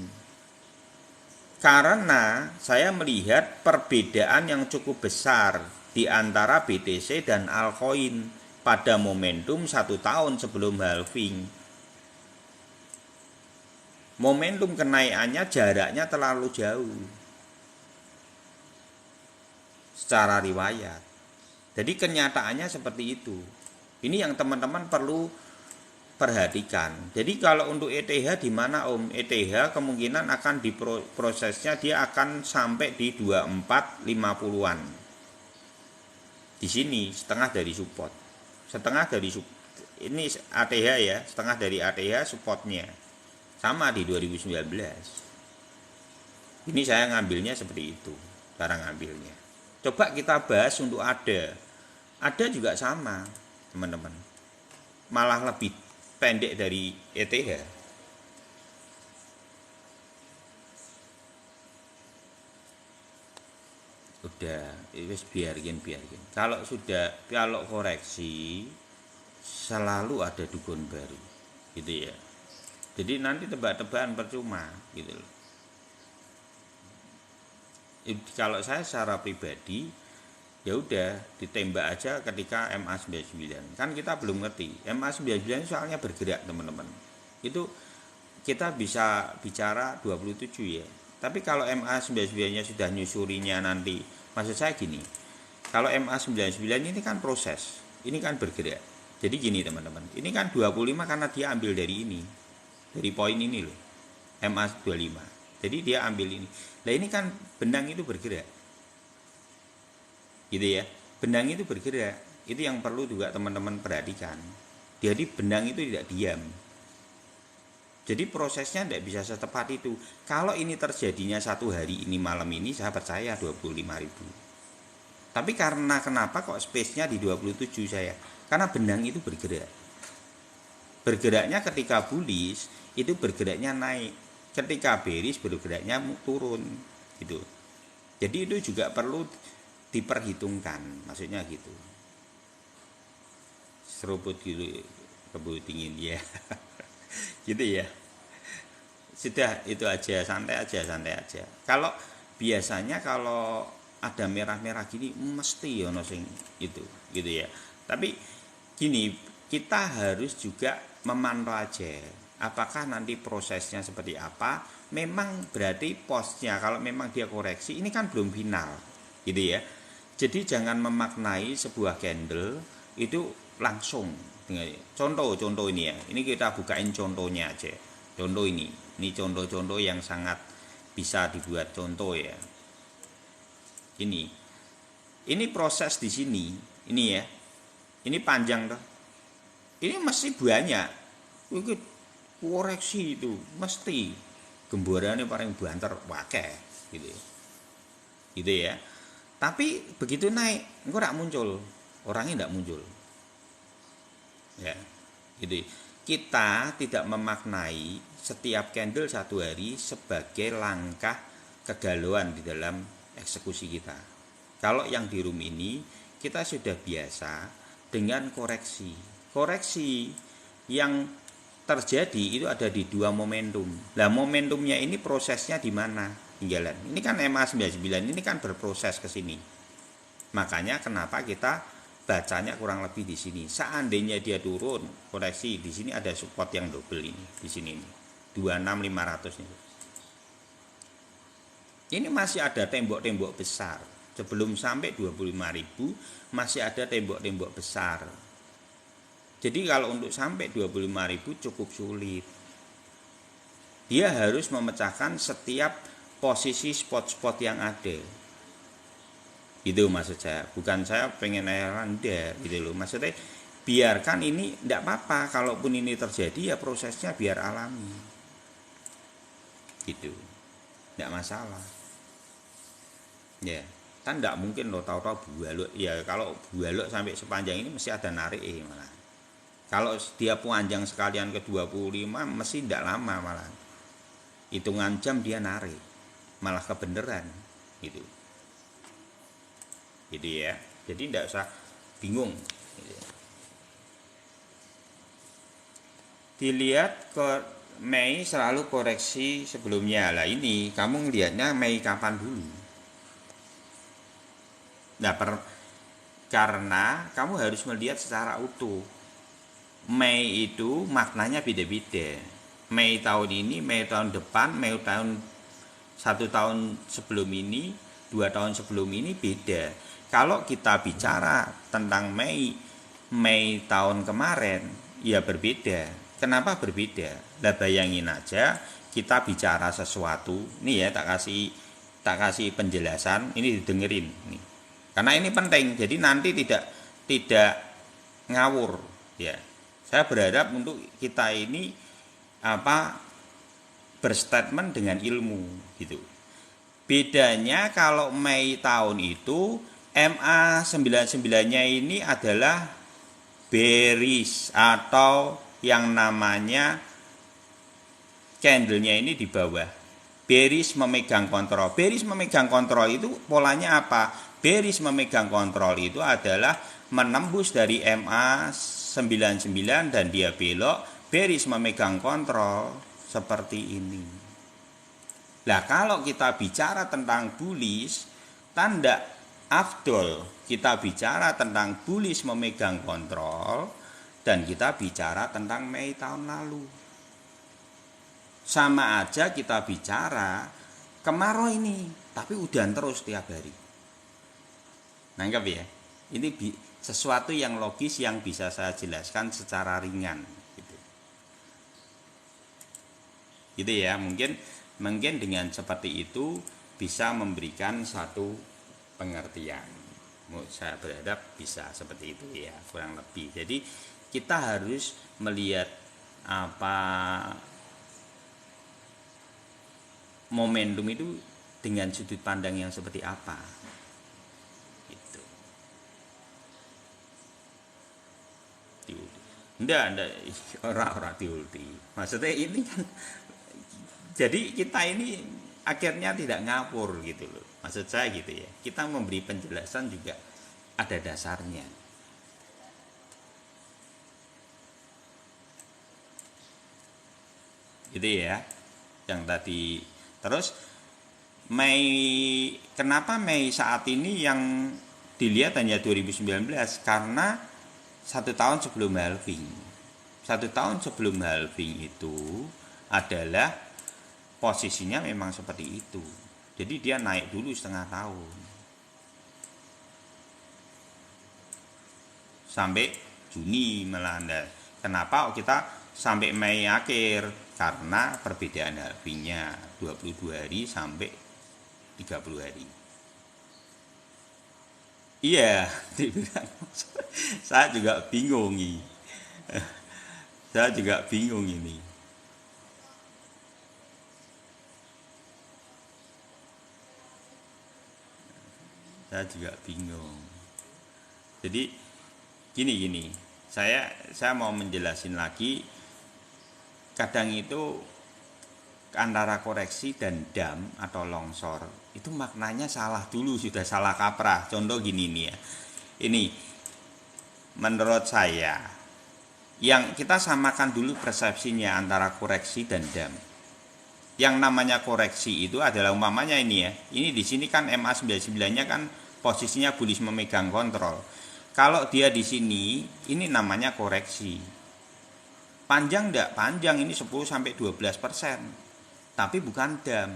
Karena saya melihat perbedaan yang cukup besar di antara BTC dan altcoin pada momentum 1 tahun sebelum halving. Momentum kenaikannya jaraknya terlalu jauh secara riwayat. Jadi kenyataannya seperti itu. Ini yang teman-teman perlu perhatikan. Jadi kalau untuk ETH di mana Om? ETH kemungkinan akan diprosesnya dia akan sampai di 2450-an. Di sini setengah dari support. Setengah dari ini ATH ya, setengah dari ATH supportnya. Sama di 2019. Ini saya ngambilnya seperti itu, cara ngambilnya. Coba kita bahas untuk ADA. ADA juga sama, teman-teman. Malah lebih pendek dari ETH. Udah, wis biarin. Kalau koreksi selalu ada dukun baru, gitu ya. Jadi nanti tebak-tebakan percuma gitu loh. Kalau saya secara pribadi ya udah ditembak aja ketika MA99. Kan kita belum ngerti. MA99 soalnya bergerak, teman-teman. Itu kita bisa bicara 27 ya. Tapi kalau MA99-nya sudah nyusurinya nanti, maksud saya gini. Kalau MA99 ini kan proses, ini kan bergerak. Jadi gini, teman-teman. Ini kan 25 karena dia ambil dari ini. Dari poin ini loh, MA25. Jadi dia ambil ini. Nah ini kan benang itu bergerak, gitu ya. Benang itu bergerak. Itu yang perlu juga teman-teman perhatikan. Jadi benang itu tidak diam. Jadi prosesnya tidak bisa secepat itu. Kalau ini terjadinya satu hari ini malam ini, saya percaya 25.000. Tapi karena kenapa kok space-nya di 27 saya? Karena benang itu bergerak. Bergeraknya ketika bullish itu bergeraknya naik, ketika bearish bergeraknya turun gitu. Jadi itu juga perlu diperhitungkan, maksudnya gitu. Seruput gitu, keburu dingin ya. Gitu ya. Sudah itu aja, santai aja. Kalau biasanya kalau ada merah-merah gini mesti ono sing itu, gitu ya. Tapi gini, kita harus juga memantau aja apakah nanti prosesnya seperti apa. Memang berarti posnya kalau memang dia koreksi ini kan belum final, gitu ya. Jadi jangan memaknai sebuah candle itu langsung. Contoh ini ya, ini kita bukain contohnya aja. Contoh ini contoh-contoh yang sangat bisa dibuat contoh ya. Ini proses di sini, ini ya, ini panjang toh. Ini masih banyak. Itu koreksi itu mesti gemborane paling banter wakeh gitu. Gitu ya. Tapi begitu naik, engko rak muncul, orangnya tidak muncul. Ya. Gitu. Kita tidak memaknai setiap candle satu hari sebagai langkah kegalauan di dalam eksekusi kita. Kalau yang di room ini kita sudah biasa dengan koreksi yang terjadi itu ada di dua momentum. Nah, momentumnya ini prosesnya di mana? Tinggalan. Ini kan MA99 ini kan berproses ke sini. Makanya kenapa kita bacanya kurang lebih di sini. Seandainya dia turun, koreksi di sini ada support yang double ini di sini ini. 26500 ini. Ini masih ada tembok-tembok besar. Sebelum sampai 25.000 masih ada tembok-tembok besar. Jadi kalau untuk sampai 25.000 cukup sulit. Dia harus memecahkan setiap posisi spot-spot yang ada. Itu maksud saya. Bukan saya pengen rendah gitu loh. Maksudnya biarkan ini tidak apa-apa. Kalaupun ini terjadi ya prosesnya biar alami. Gitu. Tidak masalah. Ya, kan nggak mungkin lo tahu-tahu bualuk. Ya kalau bualuk sampai sepanjang ini mesti ada narik malah. Kalau dia panjang sekalian ke 25 mesti tidak lama malah. Hitungan jam dia narik. Malah kebeneran gitu. Gitu ya. Jadi tidak usah bingung. Gitu. Dilihat ke Mei selalu koreksi sebelumnya. Lah ini kamu ngelihatnya Mei kapan dulu? Nah, karena kamu harus melihat secara utuh. Mei itu maknanya beda-beda. Mei tahun ini, Mei tahun depan, Mei tahun 1 tahun sebelum ini, 2 tahun sebelum ini beda. Kalau kita bicara tentang Mei tahun kemarin, ya berbeda. Kenapa berbeda? Nah, bayangin aja kita bicara sesuatu, nih ya tak kasih penjelasan, ini didengerin nih. Karena ini penting, jadi nanti tidak ngawur ya. Saya berharap untuk kita ini berstatement dengan ilmu gitu. Bedanya kalau Mei tahun itu MA 99-nya ini adalah bearish atau yang namanya candlenya ini di bawah. Bearish memegang kontrol. Bearish memegang kontrol itu polanya apa? Bearish memegang kontrol itu adalah menembus dari MA 99 dan dia belok. Bearish memegang kontrol seperti ini. Nah, kalau kita bicara tentang bullish, tanda afdol kita bicara tentang bullish memegang kontrol dan kita bicara tentang Mei tahun lalu. Sama aja kita bicara kemarau ini, tapi udan terus tiap hari. Nangkep ya? Ini sesuatu yang logis yang bisa saya jelaskan secara ringan. Gitu ya, mungkin dengan seperti itu bisa memberikan satu pengertian. Saya berharap bisa seperti itu ya, kurang lebih. Jadi kita harus melihat momentum itu dengan sudut pandang yang seperti apa. Gitu. Enggak orang diulti. Maksudnya ini kan jadi kita ini akhirnya tidak ngawur gitu loh. Maksud saya gitu ya. Kita memberi penjelasan juga ada dasarnya. Gitu ya. Yang tadi terus kenapa Mei saat ini yang dilihat hanya 2019? Karena 1 tahun sebelum halving. 1 tahun sebelum halving itu adalah posisinya memang seperti itu. Jadi dia naik dulu setengah tahun sampai Juni melanda. Kenapa kita sampai Mei akhir? Karena perbedaan halvingnya 22 hari sampai 30 hari. Iya, saya juga bingung ini. Saya juga bingung ini. Saya juga bingung. Jadi gini. Saya mau menjelasin lagi. Kadang itu antara koreksi dan dam atau longsor itu maknanya salah dulu, sudah salah kaprah. Contoh gini nih ya. Ini menurut saya yang kita samakan dulu persepsinya antara koreksi dan dam. Yang namanya koreksi itu adalah umpamanya ini ya. Ini di sini kan MA 99-nya kan posisinya bullish memegang kontrol. Kalau dia di sini, ini namanya koreksi. Panjang enggak? Panjang, ini 10-12%. Tapi bukan dam.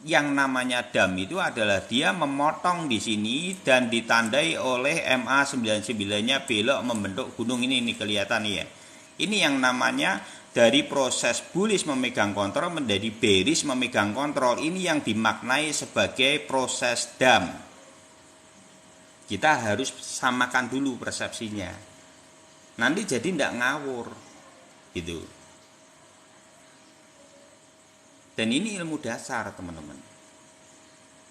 Yang namanya dam itu adalah dia memotong di sini dan ditandai oleh MA 99-nya belok membentuk gunung ini kelihatan ya. Ini yang namanya dari proses bullish memegang kontrol menjadi bearish memegang kontrol. Ini yang dimaknai sebagai proses dam. Kita harus samakan dulu persepsinya. Nanti jadi tidak ngawur gitu. Dan ini ilmu dasar teman-teman.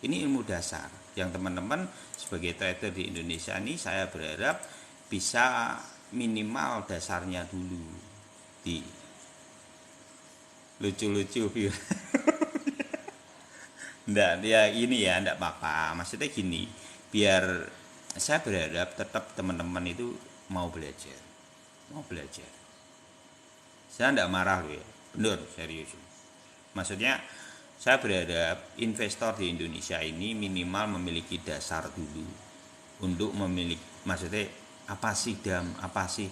Ini ilmu dasar yang teman-teman sebagai trader di Indonesia ini saya berharap bisa minimal dasarnya dulu di lucu-lucu. Enggak, ya ini ya enggak apa-apa. Maksudnya gini, biar saya berharap tetap teman-teman itu mau belajar. Mau belajar. Saya enggak marah loh ya. Bener, serius. Maksudnya saya berharap investor di Indonesia ini minimal memiliki dasar dulu untuk memiliki, maksudnya apa sih dam, apa sih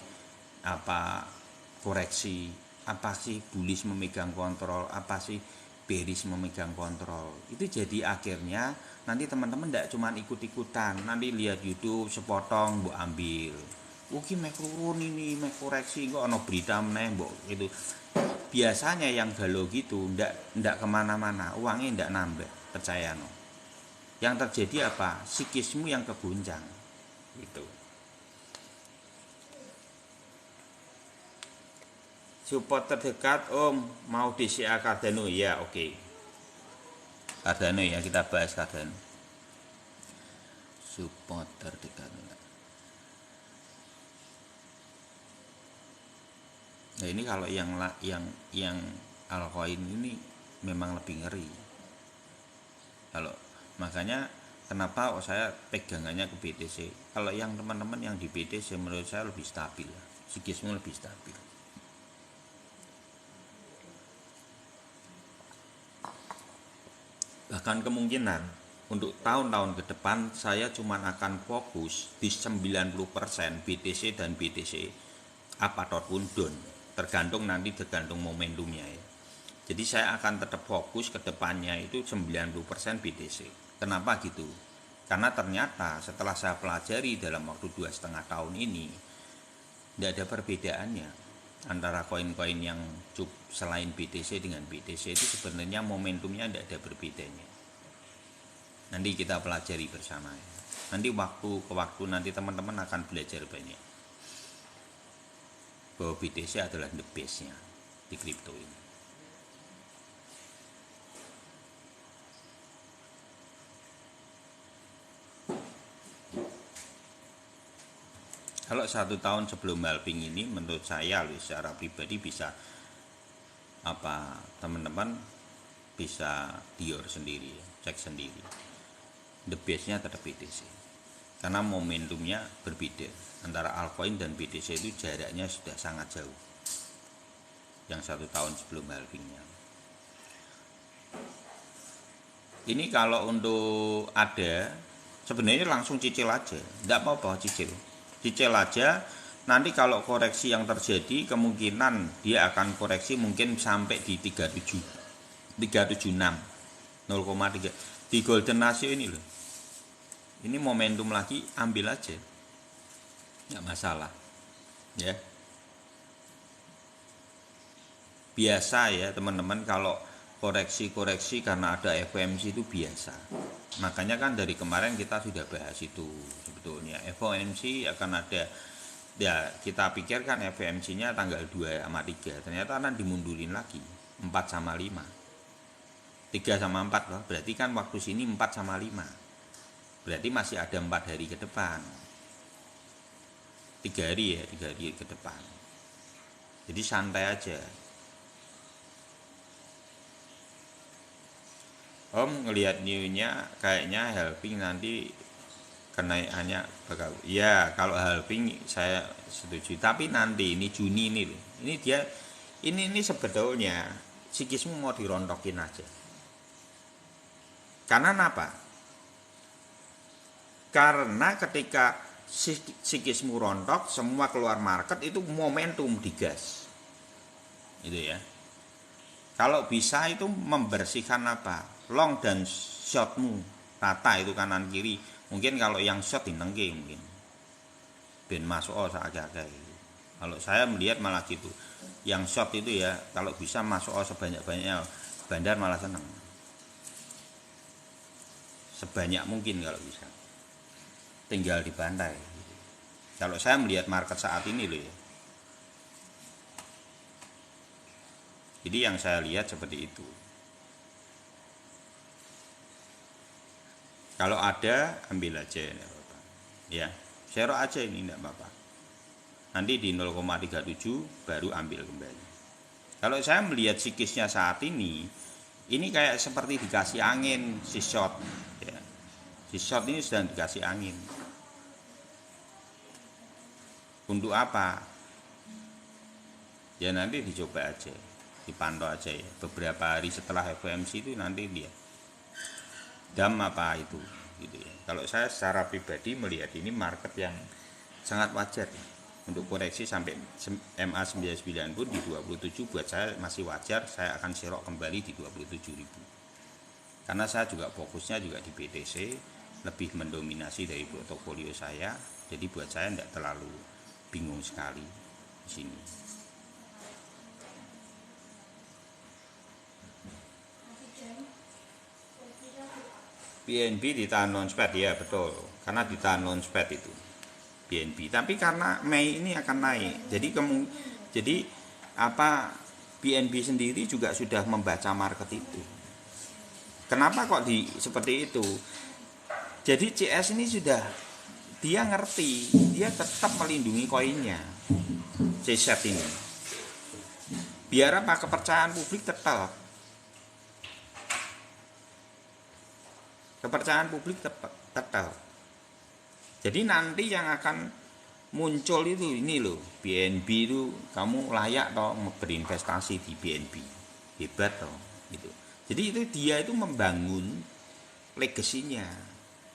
apa koreksi, apa sih bullish memegang kontrol, apa sih bearish memegang kontrol. Itu jadi akhirnya nanti teman-teman tidak cuma ikut-ikutan, nanti lihat YouTube sepotong mbok ambil. Oke, mek turun ini, mek koreksi kok ono berita meneh mbok itu. Biasanya yang galau gitu ndak kemana-mana, uangnya ndak nambah, percaya no. Yang terjadi apa? Psikismu yang keguncang gitu. Support terdekat Om, mau DCA Cardano ya, oke. Cardano ya, kita bahas Cardano. Support terdekat. Nah ini kalau yang altcoin ini memang lebih ngeri. Kalau makanya kenapa saya pegangannya ke BTC. Kalau yang teman-teman yang di BTC menurut saya lebih stabil, psikismu lebih stabil. Bahkan kemungkinan untuk tahun-tahun ke depan saya cuma akan fokus di 90% BTC dan BTC apapun down. Tergantung momentumnya ya. Jadi saya akan tetap fokus ke depannya itu 90% BTC. Kenapa gitu? Karena ternyata setelah saya pelajari dalam waktu 2,5 tahun ini, tidak ada perbedaannya antara koin-koin yang selain BTC dengan BTC itu sebenarnya momentumnya tidak ada berbedanya. Nanti kita pelajari bersama ya. Nanti waktu ke waktu nanti teman-teman akan belajar banyak bahwa BTC adalah the best-nya di kripto ini. Kalau 1 tahun sebelum halving ini menurut saya secara pribadi bisa apa teman-teman bisa dior sendiri, cek sendiri. The base-nya tetap BTC. Karena momentumnya berbeda. Antara altcoin dan BTC itu jaraknya sudah sangat jauh. Yang 1 tahun sebelum halvingnya. Ini kalau untuk ada sebenarnya langsung cicil aja, tidak apa-apa cicil aja. Nanti kalau koreksi yang terjadi kemungkinan dia akan koreksi mungkin sampai di 376 0,3 di golden ratio ini loh. Ini momentum lagi, ambil aja, nggak masalah ya. Biasa ya teman-teman, kalau koreksi karena ada FOMC itu biasa. Makanya kan dari kemarin kita sudah bahas itu sebetulnya FOMC akan ada ya. Kita pikirkan FOMC-nya tanggal 2 sama 3, ternyata kan dimundurin lagi 4 sama 5, 3 sama 4 loh. Berarti kan waktu sini 4 sama 5, berarti masih ada 4 hari ke depan, 3 hari ke depan. Jadi santai aja. Om ngelihat new-nya kayaknya halving nanti kenaikannya bakal ya. Kalau halving saya setuju, tapi nanti ini Juni ini dia ini sebetulnya psikismu mau dirontokin aja. Karena apa? Karena ketika psikismu rontok, semua keluar market itu momentum digas. Itu ya. Kalau bisa itu membersihkan apa? Long dan shortmu rata itu kanan kiri. Mungkin kalau yang short dinengke mungkin ben masuk agak-agak. Kalau saya melihat malah gitu. Yang short itu ya kalau bisa masuk sebanyak-banyaknya, bandar malah seneng. Sebanyak mungkin kalau bisa. Tinggal dibantai. Kalau saya melihat market saat ini loh ya. Jadi yang saya lihat seperti itu. Kalau ada ambil aja, enggak apa-apa. Ya, share aja ini enggak apa-apa. Nanti di 0,37 baru ambil kembali. Kalau saya melihat psikisnya saat ini kayak seperti dikasih angin si short. Ya. Si short ini sedang dikasih angin. Untuk apa? Ya nanti dicoba aja, dipantau aja ya. Beberapa hari setelah FOMC itu nanti dia dam apa itu, gitu ya. Kalau saya secara pribadi melihat ini market yang sangat wajar ya. Untuk koreksi sampai MA99 pun di 27 buat saya masih wajar. Saya akan serok kembali di 27.000. Karena saya juga fokusnya juga di BTC, lebih mendominasi dari portofolio saya. Jadi buat saya tidak terlalu bingung sekali di sini. BNB ditahan launchpad ya betul, karena ditahan launchpad itu BNB. Tapi karena Mei ini akan naik, jadi apa BNB sendiri juga sudah membaca market itu. Kenapa kok seperti itu? Jadi CS ini sudah dia ngerti, dia tetap melindungi koinnya CZ ini. Biar apa? Kepercayaan publik tetap. Kepercayaan publik tetap. Jadi nanti yang akan muncul itu ini loh, BNB itu kamu layak toh berinvestasi di BNB, hebat toh gitu. Jadi itu dia itu membangun legasinya.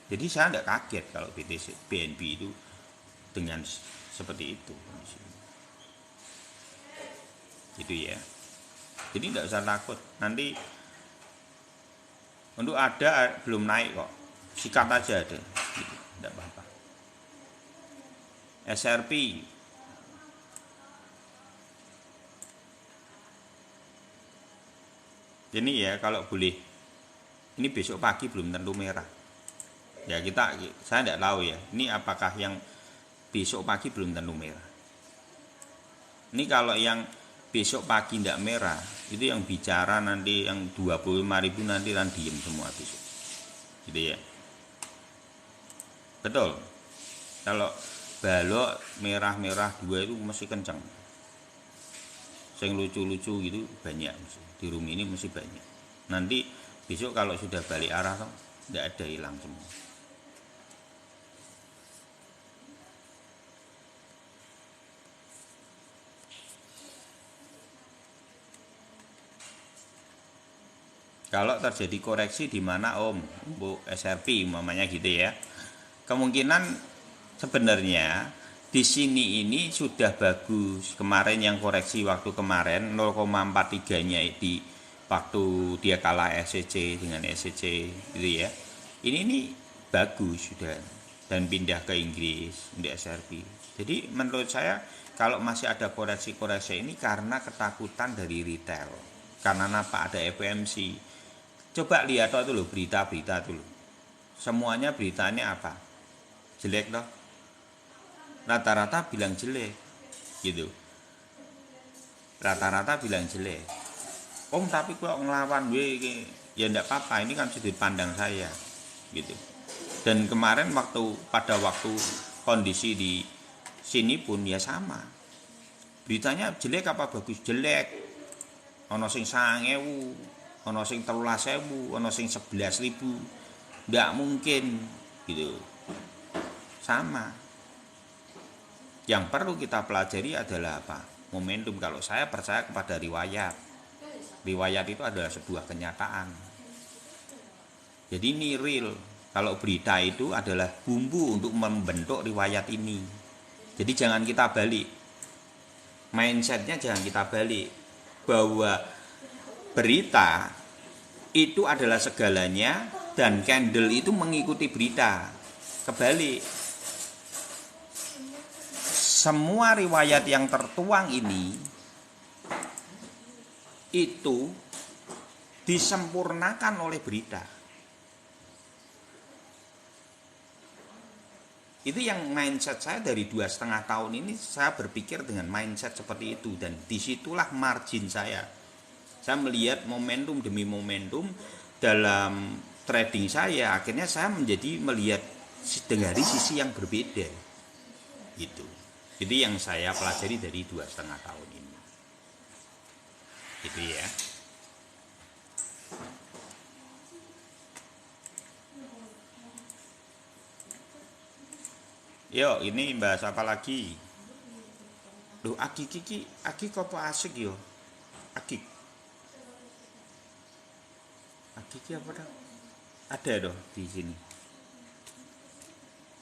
Jadi saya tidak kaget kalau BNB itu dengan seperti itu, gitu ya. Jadi tidak usah takut nanti. Untuk ada belum naik kok, sikat aja ada, gitu. Tidak apa-apa. SRP ini ya kalau boleh, ini besok pagi belum tentu merah. Ya saya tidak tahu ya. Ini apakah yang besok pagi belum tentu merah. Ini kalau yang besok pagi tidak merah, itu yang bicara nanti yang 25.000 nanti kan diem semua besok. Gitu ya. Betul. Kalau balok merah-merah 2 itu masih kencang. Yang lucu-lucu gitu banyak di room ini masih banyak. Nanti besok kalau sudah balik arah toh tidak ada, hilang semua. Kalau terjadi koreksi di mana Om, Bu SRP umpamanya gitu ya. Kemungkinan sebenarnya di sini ini sudah bagus. Kemarin yang koreksi waktu kemarin 0,43-nya di waktu dia kalah SCC dengan SCC gitu ya. Ini bagus sudah dan pindah ke Inggris untuk SRP. Jadi menurut saya kalau masih ada koreksi-koreksi ini karena ketakutan dari retail. Karena apa? Ada FOMC. Coba lihat itu loh berita-berita itu loh. Semuanya beritanya apa? Jelek loh. Rata-rata bilang jelek. Gitu. Rata-rata bilang jelek. Om tapi kok ngelawan gue, ya enggak apa-apa, ini kan sudut pandang saya. Gitu. Dan kemarin pada waktu kondisi di sini pun ya sama. Beritanya jelek apa bagus? Jelek. Ono sing 9.000. Ono sing 13.000, ono sing 11.000. Enggak mungkin gitu. Sama. Yang perlu kita pelajari adalah apa? Momentum. Kalau saya percaya kepada riwayat. Riwayat itu adalah sebuah kenyataan. Jadi ini real. Kalau berita itu adalah bumbu untuk membentuk riwayat ini. Jadi jangan kita balik. Mindsetnya jangan kita balik. Bahwa berita itu adalah segalanya dan candle itu mengikuti berita. Kebalik. Semua riwayat yang tertuang ini itu disempurnakan oleh berita. Itu yang mindset saya dari 2,5 tahun ini, saya berpikir dengan mindset seperti itu. Dan disitulah margin saya. Saya melihat momentum demi momentum dalam trading saya akhirnya saya menjadi melihat dari sisi yang berbeda gitu. Jadi yang saya pelajari dari 2,5 tahun ini gitu ya. Yo, ini bahas apa lagi? Duh, aki kok asik yo. Aki apa dah? Ada dong di sini.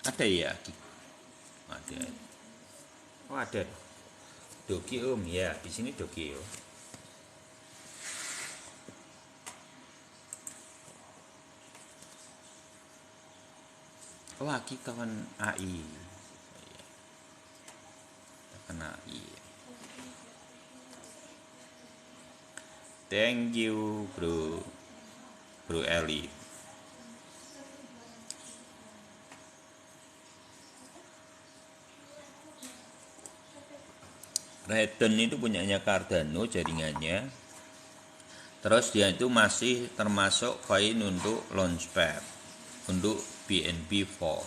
Ada ya aki? Ada. Oh ada. Doki om ya, di sini doki om. Oh aki kawan AI. Kawan AI. Thank you bro Eli. Redden itu punyanya Cardano jaringannya. Terus dia itu masih termasuk koin untuk launchpad, untuk BNB Vault.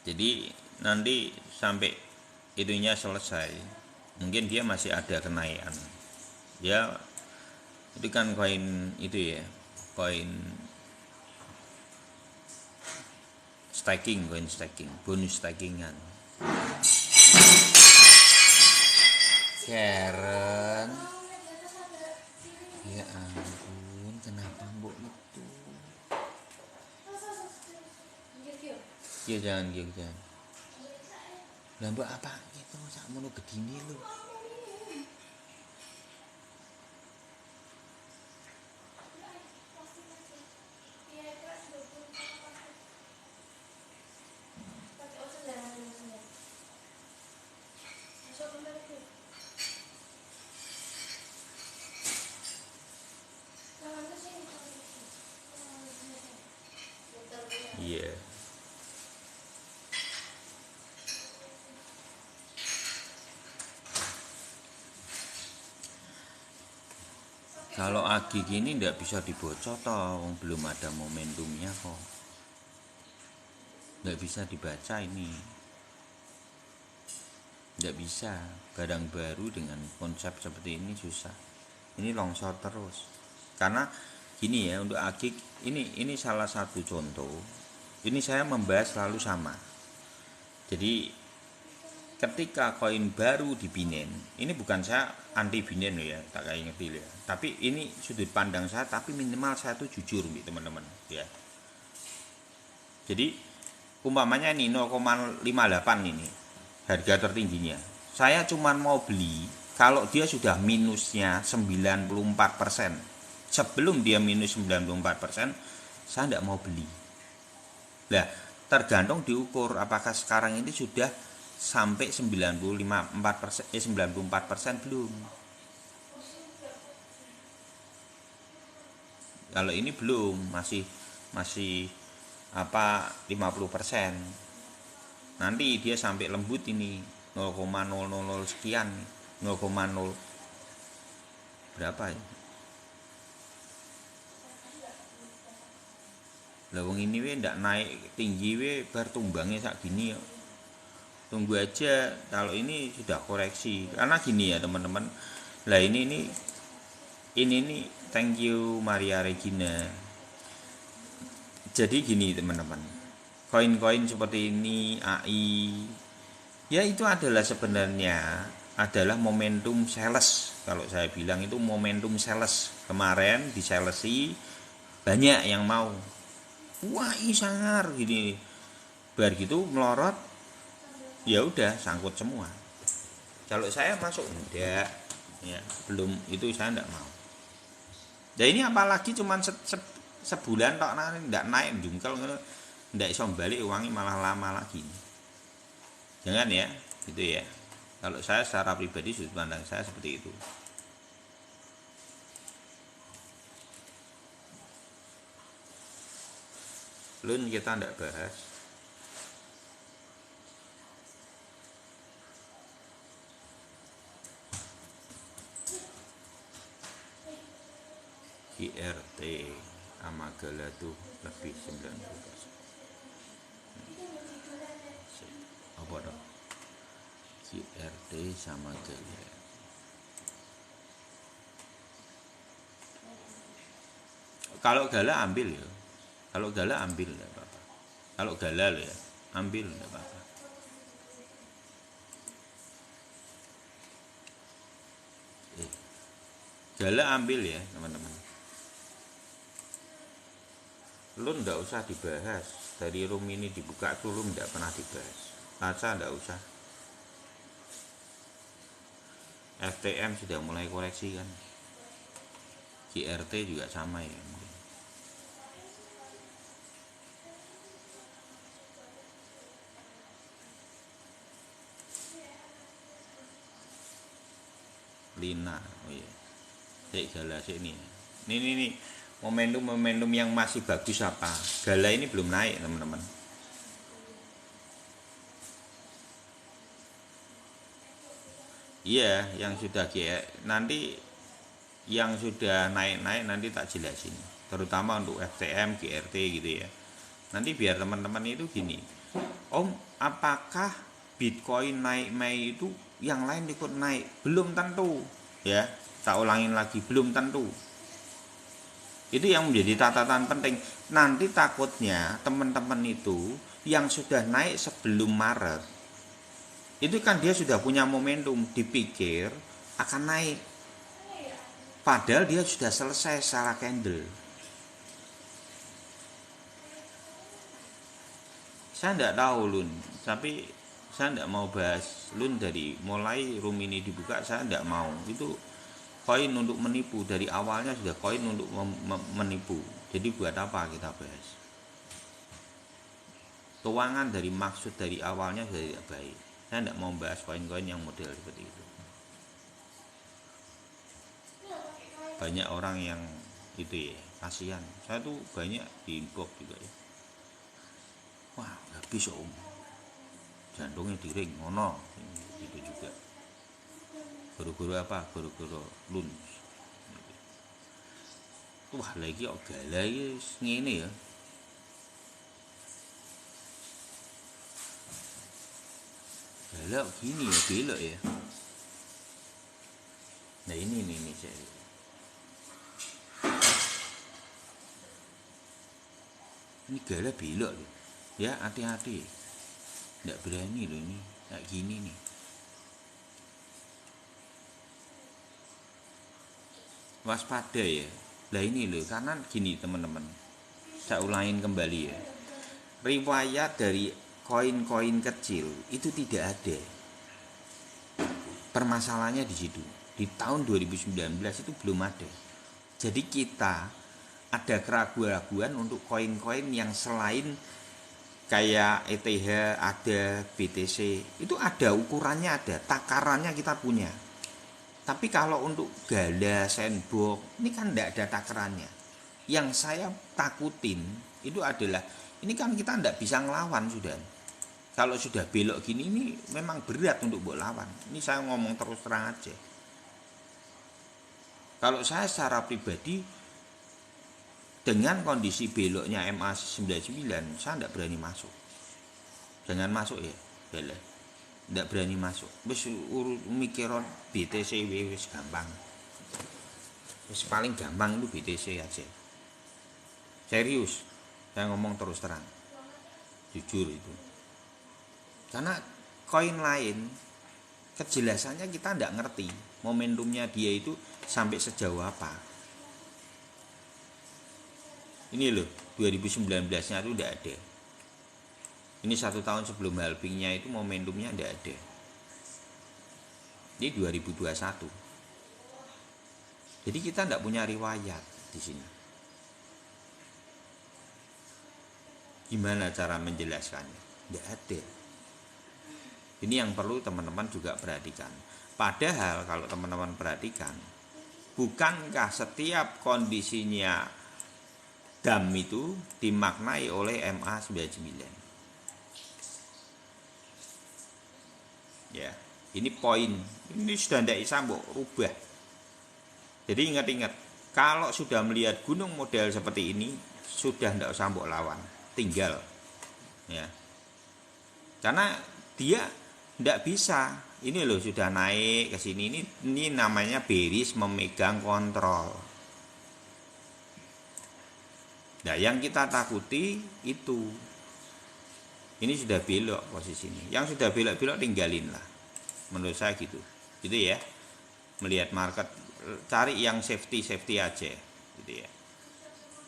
Jadi nanti sampai itunya selesai, mungkin dia masih ada kenaikan. Ya itu kan koin itu ya, koin staking, bonus stakingan. Karen, ya ampun, kenapa mbok itu? Ya jangan. Lah mbok apa itu sakmono gedine lho. Iya. Kalau agi gini ndak bisa dibocor toh, belum ada momentumnya kok. Ndak bisa dibaca ini. Ndak bisa. Barang baru dengan konsep seperti ini susah. Ini longsor terus. Karena gini ya, untuk agi ini salah satu contoh. Ini saya membahas selalu sama. Jadi ketika koin baru di Binance, ini bukan saya anti Binance ya, tak kayak ngerti ya. Tapi ini sudut pandang saya, tapi minimal saya tuh jujur nih teman-teman ya. Jadi umpamanya ini 0,58 ini harga tertingginya. Saya cuma mau beli kalau dia sudah minusnya 94%. Sebelum dia minus 94%, saya tidak mau beli. Nah, tergantung diukur apakah sekarang ini sudah sampai 94% belum. Kalau ini belum, masih apa 50%. Nanti dia sampai lembut ini 0,000 sekian, 0,0 berapa ya? Lah wong ini we ndak naik tinggi we bar tumbangnya sak gini ya. Tunggu aja kalau ini sudah koreksi. Karena gini ya teman-teman. Lah ini nih thank you Maria Regina. Jadi gini teman-teman. Koin-koin seperti ini AI ya itu adalah sebenarnya adalah momentum sales. Kalau saya bilang itu momentum sales. Kemarin di salesi banyak yang mau. Wah, sangar gini. Bar gitu melorot ya udah sangkut semua. Kalau saya masuk enggak ya, belum itu saya enggak mau. Ya ini apalagi cuman sebulan tok enggak naik jungkel ngono. Enggak iso balik uangnya malah lama lagi. Jangan ya, gitu ya. Kalau saya secara pribadi sudut pandang saya seperti itu. Lun kita enggak bahas. QRT sama gala tuh lebih 90%. Apa dong? QRT sama gala. Kalau gala ambil ya. Kalau gala ambil enggak apa-apa. Kalau gala lo ya, ambil enggak apa-apa. Gala ambil ya, teman-teman. Lu ndak usah dibahas. Dari room ini dibuka tuh lu ndak pernah dibahas. Laca ndak usah. FTM sudah mulai koreksi kan. GRT juga sama ya mungkin. Lina, oh iya. Gala ini. Ini momentum yang masih bagus apa? Gala ini belum naik, teman-teman. Iya, yang sudah nanti yang sudah naik-naik nanti tak jelasin. Terutama untuk FTM, GRT gitu ya. Nanti biar teman-teman itu gini. Om, apakah Bitcoin naik itu yang lain ikut naik? Belum tentu, ya. Tak ulangin lagi, belum tentu. Itu yang menjadi catatan penting. Nanti takutnya teman-teman itu yang sudah naik sebelum Maret, itu kan dia sudah punya momentum, dipikir akan naik. Padahal dia sudah selesai secara candle. Saya tidak tahu Lun, tapi saya tidak mau bahas Lun dari mulai room ini dibuka, saya tidak mau. Itu koin untuk menipu, dari awalnya sudah koin untuk menipu. Jadi buat apa kita bahas? Keuangan dari maksud dari awalnya sudah tidak baik. Saya tidak mau bahas koin-koin yang model seperti itu. Banyak orang yang itu ya, kasihan. Saya tuh banyak di inbox juga ya. Wah, habis om. Jantungnya diring, ngono. Itu juga. Guru-guru apa? Guru-guru lunch. Wah, lagi kok gala ngene ya. Gala gini ya, belok ya. Nah ini saya. Ini gala belok loh. Ya hati-hati. Nggak berani loh ini. Kayak gini nih. Waspada ya. Lah ini loh, karena gini teman-teman. Saya ulangin kembali ya. Riwayat dari koin-koin kecil itu tidak ada. Permasalahannya di situ. Di tahun 2019 itu belum ada. Jadi kita ada keraguan-keraguan untuk koin-koin yang selain kayak ETH, ada BTC, itu ada ukurannya, ada takarannya kita punya. Tapi kalau untuk gala, sandbox, ini kan tidak ada takarannya. Yang saya takutin itu adalah, ini kan kita tidak bisa ngelawan sudah. Kalau sudah belok gini, ini memang berat untuk buat lawan. Ini saya ngomong terus terang aja. Kalau saya secara pribadi, dengan kondisi beloknya MA99, saya tidak berani masuk. Jangan masuk ya, bela. Tidak berani masuk. Wis mikiron BTC wis gampang. Wis paling gampang itu BTC aja. Serius, saya ngomong terus terang. Jujur itu. Karena koin lain kejelasannya kita tidak ngerti. Momentumnya dia itu sampai sejauh apa. Ini loh, 2019-nya itu tidak ada. Ini 1 tahun sebelum halvingnya itu momentumnya tidak ada. Ini 2021. Jadi kita tidak punya riwayat di sini. Gimana cara menjelaskannya? Tidak ada. Ini yang perlu teman-teman juga perhatikan. Padahal kalau teman-teman perhatikan, bukankah setiap kondisinya DAM itu dimaknai oleh MA99? Ya, ini poin. Ini sudah tidak bisa mbok rubah. Jadi ingat-ingat, Kalau sudah melihat gunung model seperti ini, sudah tidak usah mbok lawan, tinggal ya. Karena dia tidak bisa. Ini loh sudah naik ke sini. Ini namanya bearish memegang kontrol. Nah, yang kita takuti itu. Ini sudah belok posisi ini. Yang sudah belok-belok tinggalin lah. Menurut saya gitu. Gitu ya. Melihat market, cari yang safety aja gitu ya.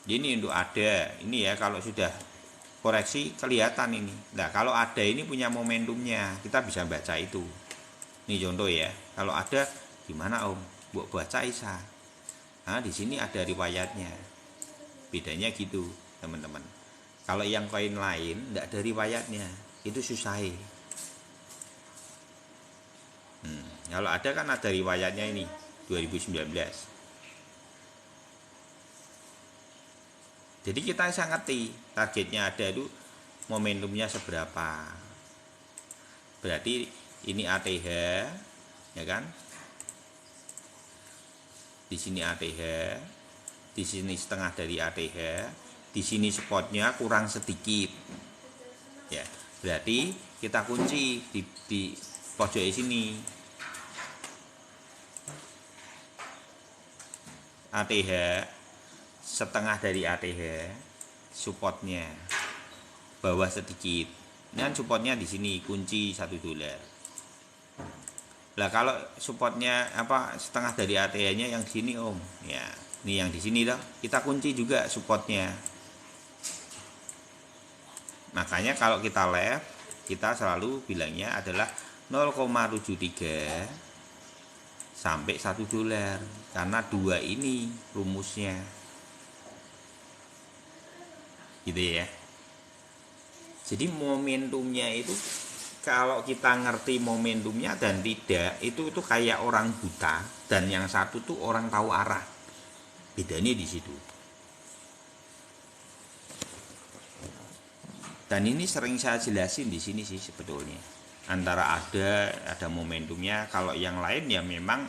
Ini untuk ada. Ini ya kalau sudah koreksi kelihatan ini. Nah, kalau ada ini punya momentumnya, kita bisa baca itu. Ini contoh ya. Kalau ada gimana Om? Buat baca Isa. Nah, di sini ada riwayatnya. Bedanya gitu, teman-teman. Kalau yang koin lain enggak ada riwayatnya, itu susah. Kalau ada kan ada riwayatnya ini 2019. Jadi kita bisa ngerti targetnya ada itu momentumnya seberapa. Berarti ini ATH, ya kan? Di sini ATH, di sini setengah dari ATH, di sini spotnya kurang sedikit. Ya, berarti kita kunci di pojok sini. ATH setengah dari ATH supportnya bawah sedikit, dan supportnya di sini kunci $1. Lah kalau supportnya setengah dari ATH-nya yang sini Om, ya ini yang di sini loh, kita kunci juga supportnya. Makanya kalau kita left, kita selalu bilangnya adalah 0,73 sampai $1, karena dua ini rumusnya. Gitu ya. Jadi momentumnya itu kalau kita ngerti momentumnya dan tidak, itu kayak orang buta dan yang satu tuh orang tahu arah. Bedanya di situ. Dan ini sering saya jelasin di sini sih sebetulnya. Antara ada momentumnya, kalau yang lain ya memang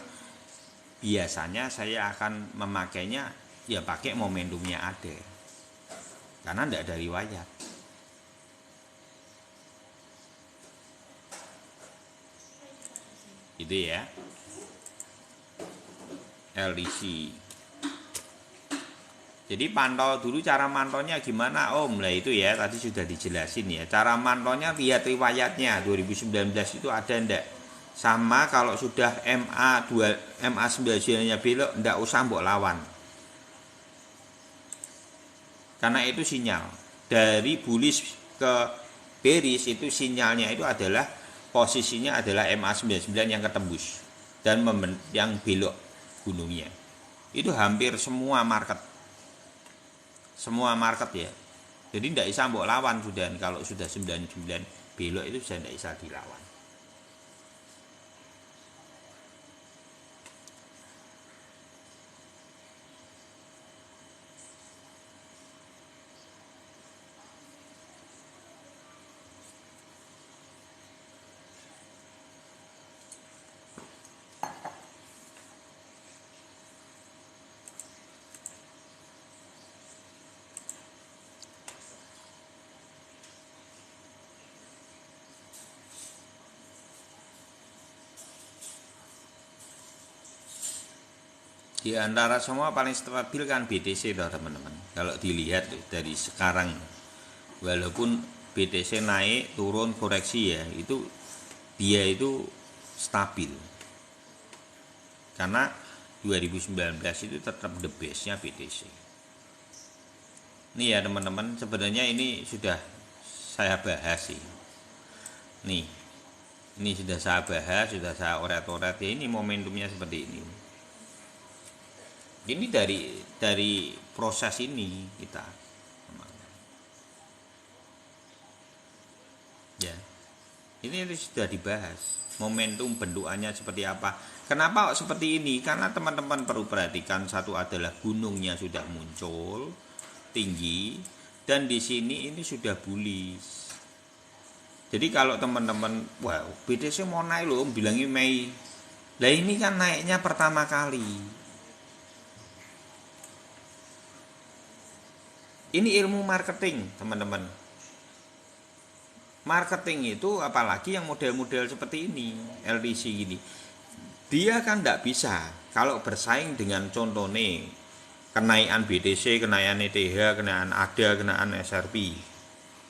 biasanya saya akan memakainya ya pakai momentumnya ada. Karena tidak ada riwayat. Gitu ya. LDC. Jadi pantau dulu, cara mantaunya gimana Om? Nah itu ya tadi sudah dijelasin ya. Cara mantaunya lihat riwayatnya 2019 itu ada ndak? Sama kalau sudah MA9 nya belok, ndak usah mbok lawan. Karena itu sinyal dari bullish ke bearish, itu sinyalnya itu adalah posisinya adalah MA99 yang ketembus dan yang belok gunungnya. Itu hampir semua market ya. Jadi tidak bisa mbok lawan sudah. Kalau sudah 99 belok itu sudah tidak bisa dilawan. Di antara semua paling stabil kan BTC toh teman-teman. Kalau dilihat dari sekarang, walaupun BTC naik turun koreksi ya, itu dia itu stabil. Karena 2019 itu tetap the best-nya BTC. Nih ya teman-teman, sebenarnya ini sudah saya bahas sih. Nih, ini sudah saya bahas, sudah saya oret-oret ya, ini momentumnya seperti ini. Ini dari proses ini kita, ya. Ini sudah dibahas momentum bentukannya seperti apa. Kenapa seperti ini? Karena teman-teman perlu perhatikan, satu adalah gunungnya sudah muncul tinggi dan di sini ini sudah bullish. Jadi kalau teman-teman, wow, BTC mau naik loh, bilangin Mei. Lah ini kan naiknya pertama kali. Ini ilmu marketing, teman-teman. Marketing itu apalagi yang model-model seperti ini, LDC gini. Dia kan tidak bisa kalau bersaing dengan contoh nih kenaikan BTC, kenaikan ETH, kenaikan ADA, kenaikan SRP.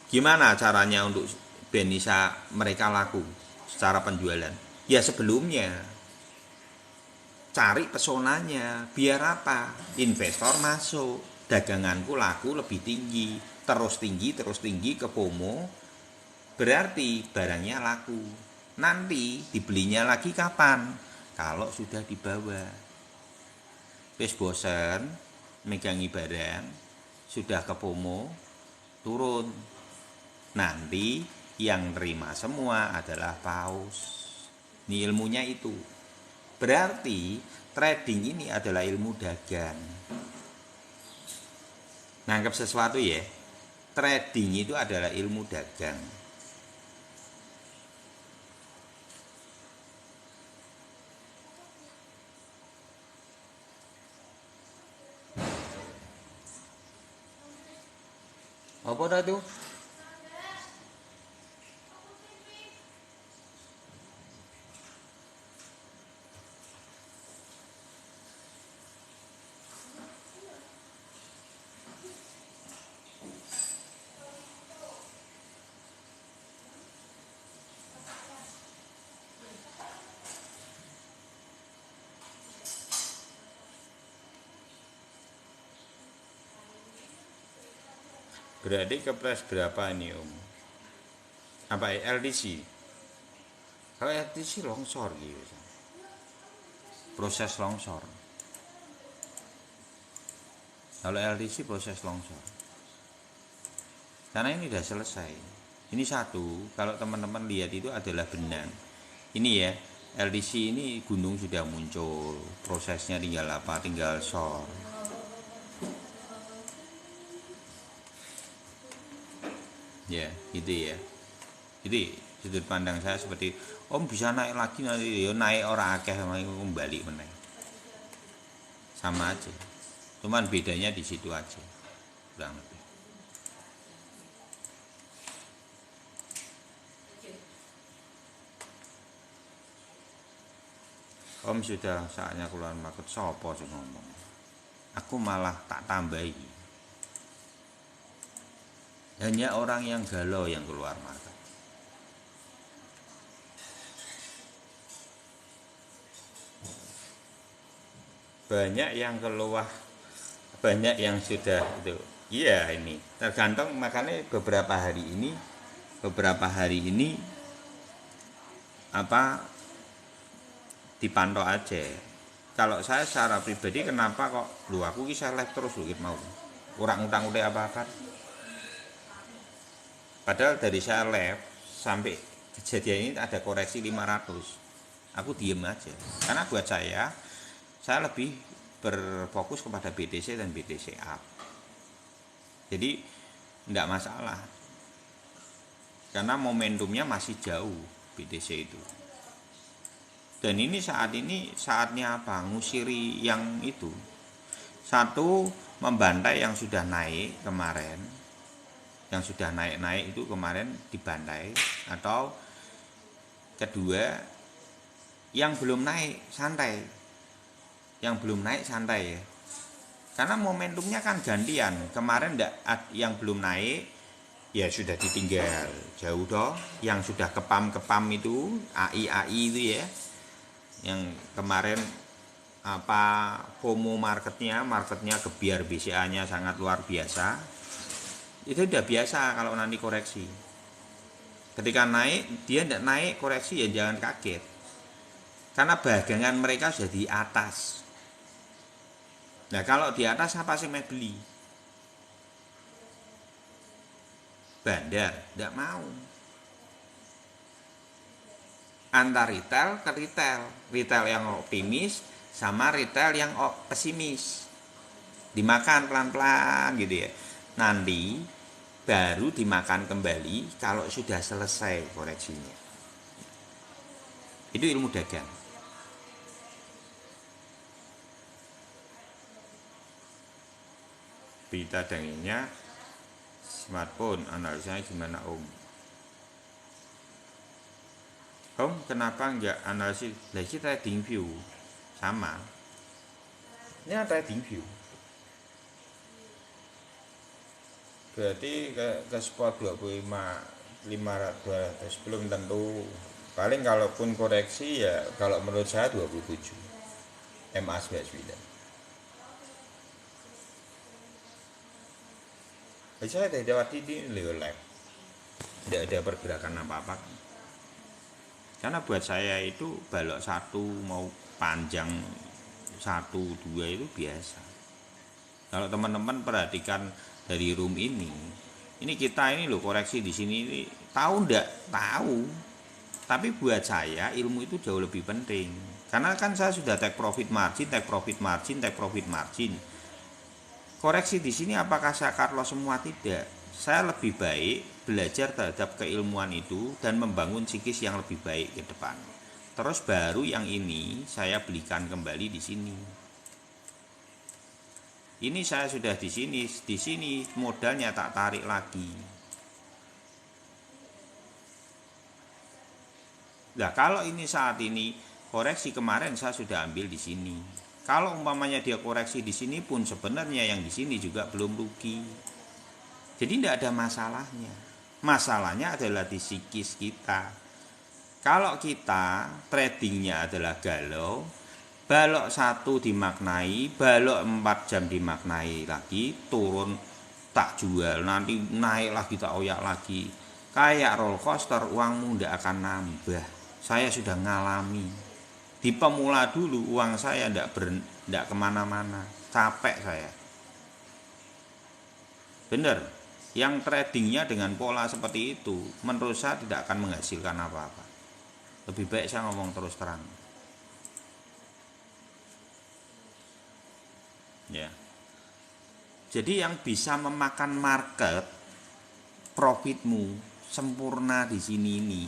Gimana caranya untuk bisa mereka laku secara penjualan? Ya sebelumnya cari pesonanya, biar apa? Investor masuk, daganganku laku lebih tinggi, terus tinggi ke FOMO, berarti barangnya laku. Nanti dibelinya lagi kapan? Kalau sudah di bawah. Wis bosen megangi barang, sudah ke FOMO, turun. Nanti yang terima semua adalah paus. Ini ilmunya itu. Berarti trading ini adalah ilmu dagang. Nangkep sesuatu ya. Trading itu adalah ilmu dagang. Apa tadi? Berarti kepres berapa ini Om? Apa LDC? Kalau LDC longsor gitu. Proses longsor. Kalau LDC proses longsor. Karena ini sudah selesai. Ini satu, kalau teman-teman lihat itu adalah benang. Ini ya, LDC ini gunung sudah muncul. Prosesnya tinggal apa? Tinggal sor. Ya, gitu ya. Jadi sudut pandang saya seperti Om bisa naik lagi nanti ya naik orang akeh sama kembali meneh. Sama aja. Cuman bedanya di situ aja. Kurang lebih. Om sudah saatnya keluar market sopo sing ngomong. Aku malah tak tambahi. Hanya orang yang galau yang keluar market. Banyak yang keluar, banyak yang sudah itu. Iya ini tergantung, makanya beberapa hari ini apa dipantau aja. Kalau saya secara pribadi kenapa kok lu aku kisah live terus lu mau kurang utang udah apa kan? Padahal dari saya live sampai kejadian ini ada koreksi 500. Aku diem aja. Karena buat saya lebih berfokus kepada BTC dan BTC up. Jadi enggak masalah. Karena momentumnya masih jauh BTC itu. Dan ini saatnya apa? Ngusiri yang itu. Satu, membantai yang sudah naik kemarin. Yang sudah naik-naik itu kemarin dibantai. Atau kedua, yang belum naik santai. Yang belum naik santai ya. Karena momentumnya kan gantian. Kemarin yang belum naik ya sudah ditinggal jauh toh. Yang sudah kepam itu AI itu ya. Yang kemarin apa FOMO marketnya gebiar BCA-nya sangat luar biasa. Itu udah biasa kalau nanti koreksi. Ketika naik, dia tidak naik koreksi ya jangan kaget. Karena bagangan mereka sudah di atas. Nah kalau di atas apa sih mau beli? Bandar, tidak mau. Antar retail ke retail yang optimis sama retail yang pesimis. Dimakan pelan-pelan gitu ya. Nanti baru dimakan kembali kalau sudah selesai koreksinya. Itu ilmu dagang. Berita dagangannya smartphone. Analisanya gimana Om? Om kenapa nggak analisis? Lagi trading view sama. Ini trading view. Berarti ke spot 25 500 belum tentu. Paling kalaupun koreksi ya kalau menurut saya 27 MA 99. Saya tidak lewat ini live, tidak ada pergerakan apa-apa. Karena buat saya itu balok satu mau panjang 1 2 itu biasa. Kalau teman-teman perhatikan dari room ini kita ini loh koreksi di sini ini tahu ndak? Tahu. Tapi buat saya ilmu itu jauh lebih penting. Karena kan saya sudah take profit margin. Koreksi di sini apakah saya cut loss semua? Tidak. Saya lebih baik belajar terhadap keilmuan itu dan membangun psikis yang lebih baik ke depan. Terus baru yang ini saya belikan kembali di sini. Ini saya sudah di sini modalnya tak tarik lagi. Nah, kalau ini saat ini koreksi kemarin saya sudah ambil di sini. Kalau umpamanya dia koreksi di sini pun sebenarnya yang di sini juga belum rugi. Jadi tidak ada masalahnya. Masalahnya adalah di psikis kita. Kalau kita tradingnya adalah galau, balok 1 dimaknai, balok 4 jam dimaknai lagi, turun tak jual, nanti naik lagi tak oyak lagi. Kayak roller coaster, uangmu tidak akan nambah. Saya sudah ngalami. Di pemula dulu uang saya tidak kemana-mana, capek saya. Bener, yang tradingnya dengan pola seperti itu menurut saya tidak akan menghasilkan apa-apa. Lebih baik saya ngomong terus terang. Ya. Jadi yang bisa memakan market profitmu sempurna di sini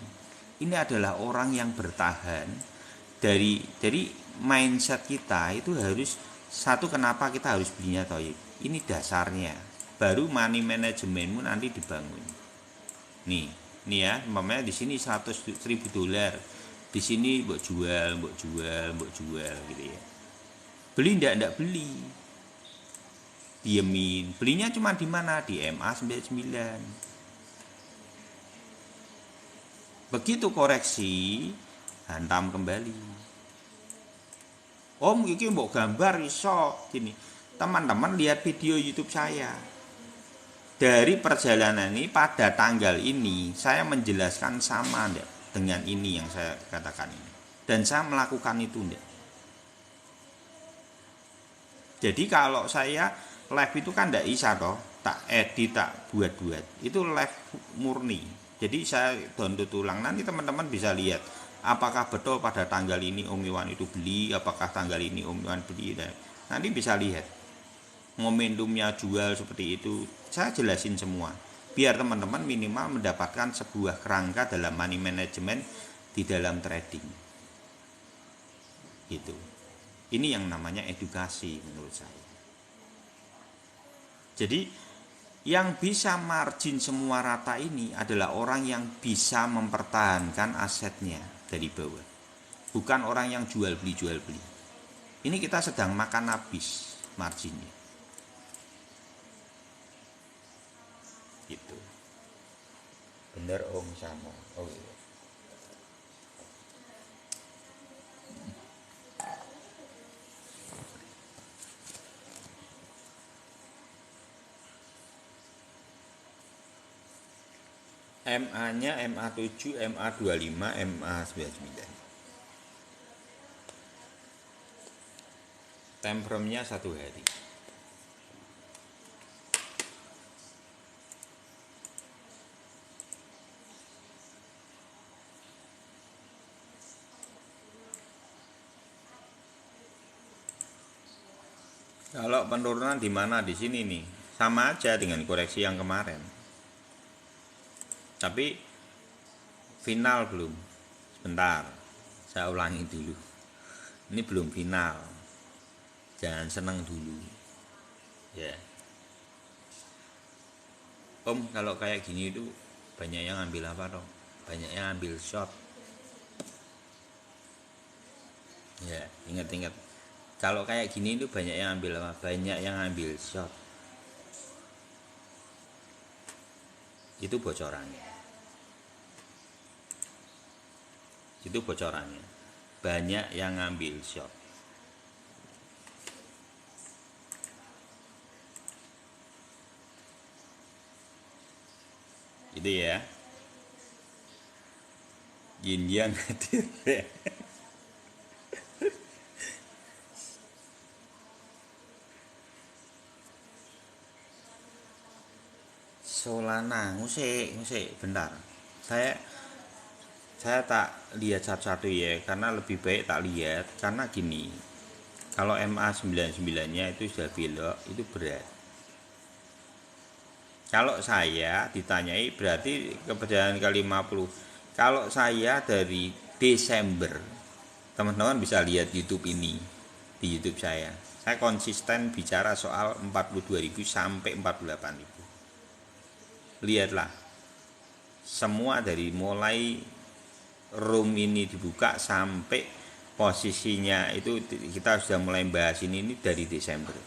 ini adalah orang yang bertahan. Dari mindset kita itu harus satu, kenapa kita harus belinya toib. Ini dasarnya. Baru money managementmu nanti dibangun. Nih ya, umpamanya di sini $100.000. Di sini mbok jual gitu ya. Beli ndak beli. Diemin. Belinya cuma di mana? Di MA 99. Begitu koreksi, hantam kembali. Om iki mbok gambar iso gini. Teman-teman lihat video YouTube saya. Dari perjalanan ini pada tanggal ini saya menjelaskan sama enggak dengan ini yang saya katakan ini. Dan saya melakukan itu enggak. Jadi kalau saya live itu kan enggak bisa toh, tak edit, tak buat-buat. Itu live murni. Jadi saya download ulang, nanti teman-teman bisa lihat apakah betul pada tanggal ini Om Iwan itu beli, apakah tanggal ini Om Iwan beli. Nanti bisa lihat momentumnya jual seperti itu, saya jelasin semua biar teman-teman minimal mendapatkan sebuah kerangka dalam money management di dalam trading gitu. Ini yang namanya edukasi menurut saya. Jadi yang bisa margin semua rata ini adalah orang yang bisa mempertahankan asetnya dari bawah, bukan orang yang jual beli. Ini kita sedang makan habis marginnya gitu. Bener Om sama. Oh iya. MA-nya MA7, MA25, MA99. Time frame-nya 1 hari. Kalau penurunan di mana? Di sini nih. Sama aja dengan koreksi yang kemarin. Tapi final belum. Sebentar, saya ulangi dulu. Ini belum final. Jangan senang dulu. Ya. Om, kalau kayak gini itu banyak yang ambil apa dong? Banyak yang ambil shot. Ya, ingat-ingat. Kalau kayak gini itu banyak yang ambil apa? Banyak yang ambil shot. Itu bocorannya. Itu bocorannya. Banyak yang ngambil shot. Itu ya. Yin yang hadir. Solana, ngusik, bentar. Saya tak lihat satu-satu ya, karena lebih baik tak lihat. Karena gini, kalau MA99-nya itu sudah belok, itu berat. Kalau saya ditanyai berarti keperjalanan ke-50. Kalau saya dari Desember, teman-teman bisa lihat YouTube ini, di YouTube saya. Saya konsisten bicara soal 42.000 sampai 48.000. Lihatlah, semua dari mulai room ini dibuka sampai posisinya itu kita sudah mulai bahas ini dari Desember.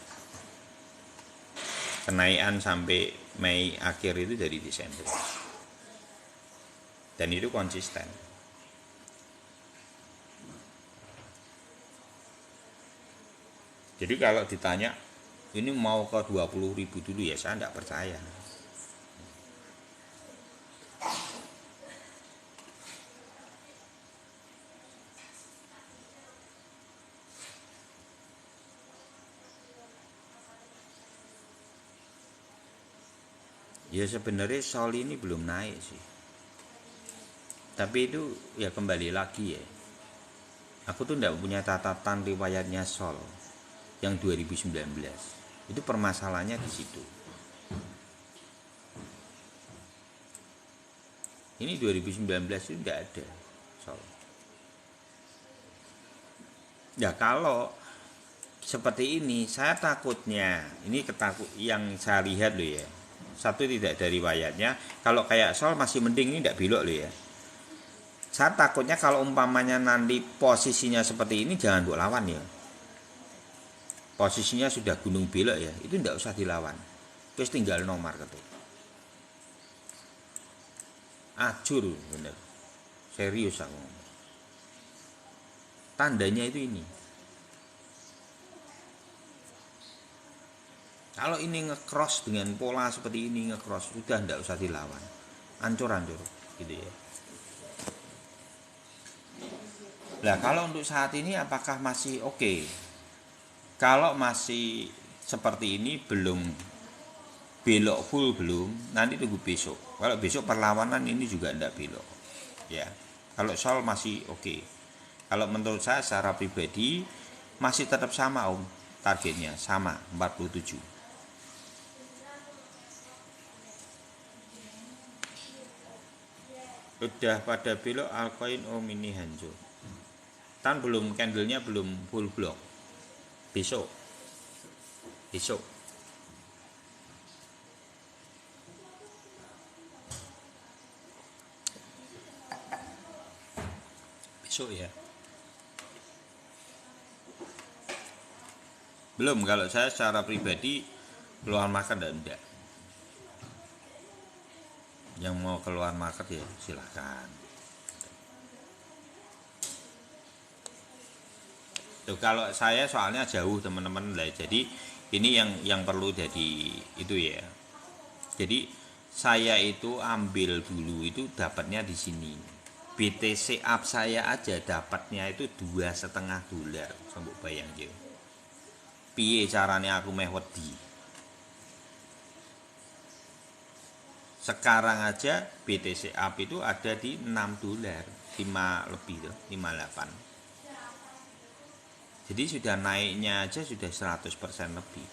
Kenaikan sampai Mei akhir itu dari Desember. Dan itu konsisten. Jadi kalau ditanya ini mau ke 20.000 dulu ya saya tidak percaya. Ya sebenarnya Sol ini belum naik sih. Tapi itu ya kembali lagi ya. Aku tuh tidak punya catatan riwayatnya Sol yang 2019. Itu permasalahannya di situ. Ini 2019 itu tidak ada Sol. Ya kalau seperti ini saya takutnya, ini yang saya lihat loh ya. Satu tidak ada riwayatnya. Kalau kayak Sol masih mending, ini tidak belok loh ya. Saya takutnya kalau umpamanya nanti posisinya seperti ini jangan buat lawan ya. Posisinya sudah gunung belok ya, itu tidak usah dilawan. Terus tinggal nomor gitu. Ajur bener. Serius aku. Tandanya itu ini. Kalau ini nge-cross dengan pola seperti ini nge-cross, sudah tidak usah dilawan. Ancur-ancur gitu ya. Nah, kalau untuk saat ini apakah masih oke? Kalau masih seperti ini belum belok full belum, nanti tunggu besok. Kalau besok perlawanan ini juga tidak belok. Ya. Kalau Sol masih oke. Kalau menurut saya secara pribadi masih tetap sama Om. Targetnya sama 47. Udah pada belok altcoin Om ini hancur. Kan belum, candlenya belum full block. Besok besok ya. Belum, kalau saya secara pribadi keluar market enggak. Yang mau keluar market ya silahkan. Tuh, kalau saya soalnya jauh teman-teman lah, jadi ini yang perlu jadi itu ya. Jadi saya itu ambil dulu itu dapatnya di sini. BTC up saya aja dapatnya itu $2,5. Sampai bayang ya. Piye caranya aku meh wedi. Sekarang aja BTC up itu ada di $6, 5 lebih tuh, 58. Jadi sudah naiknya aja sudah 100% lebih.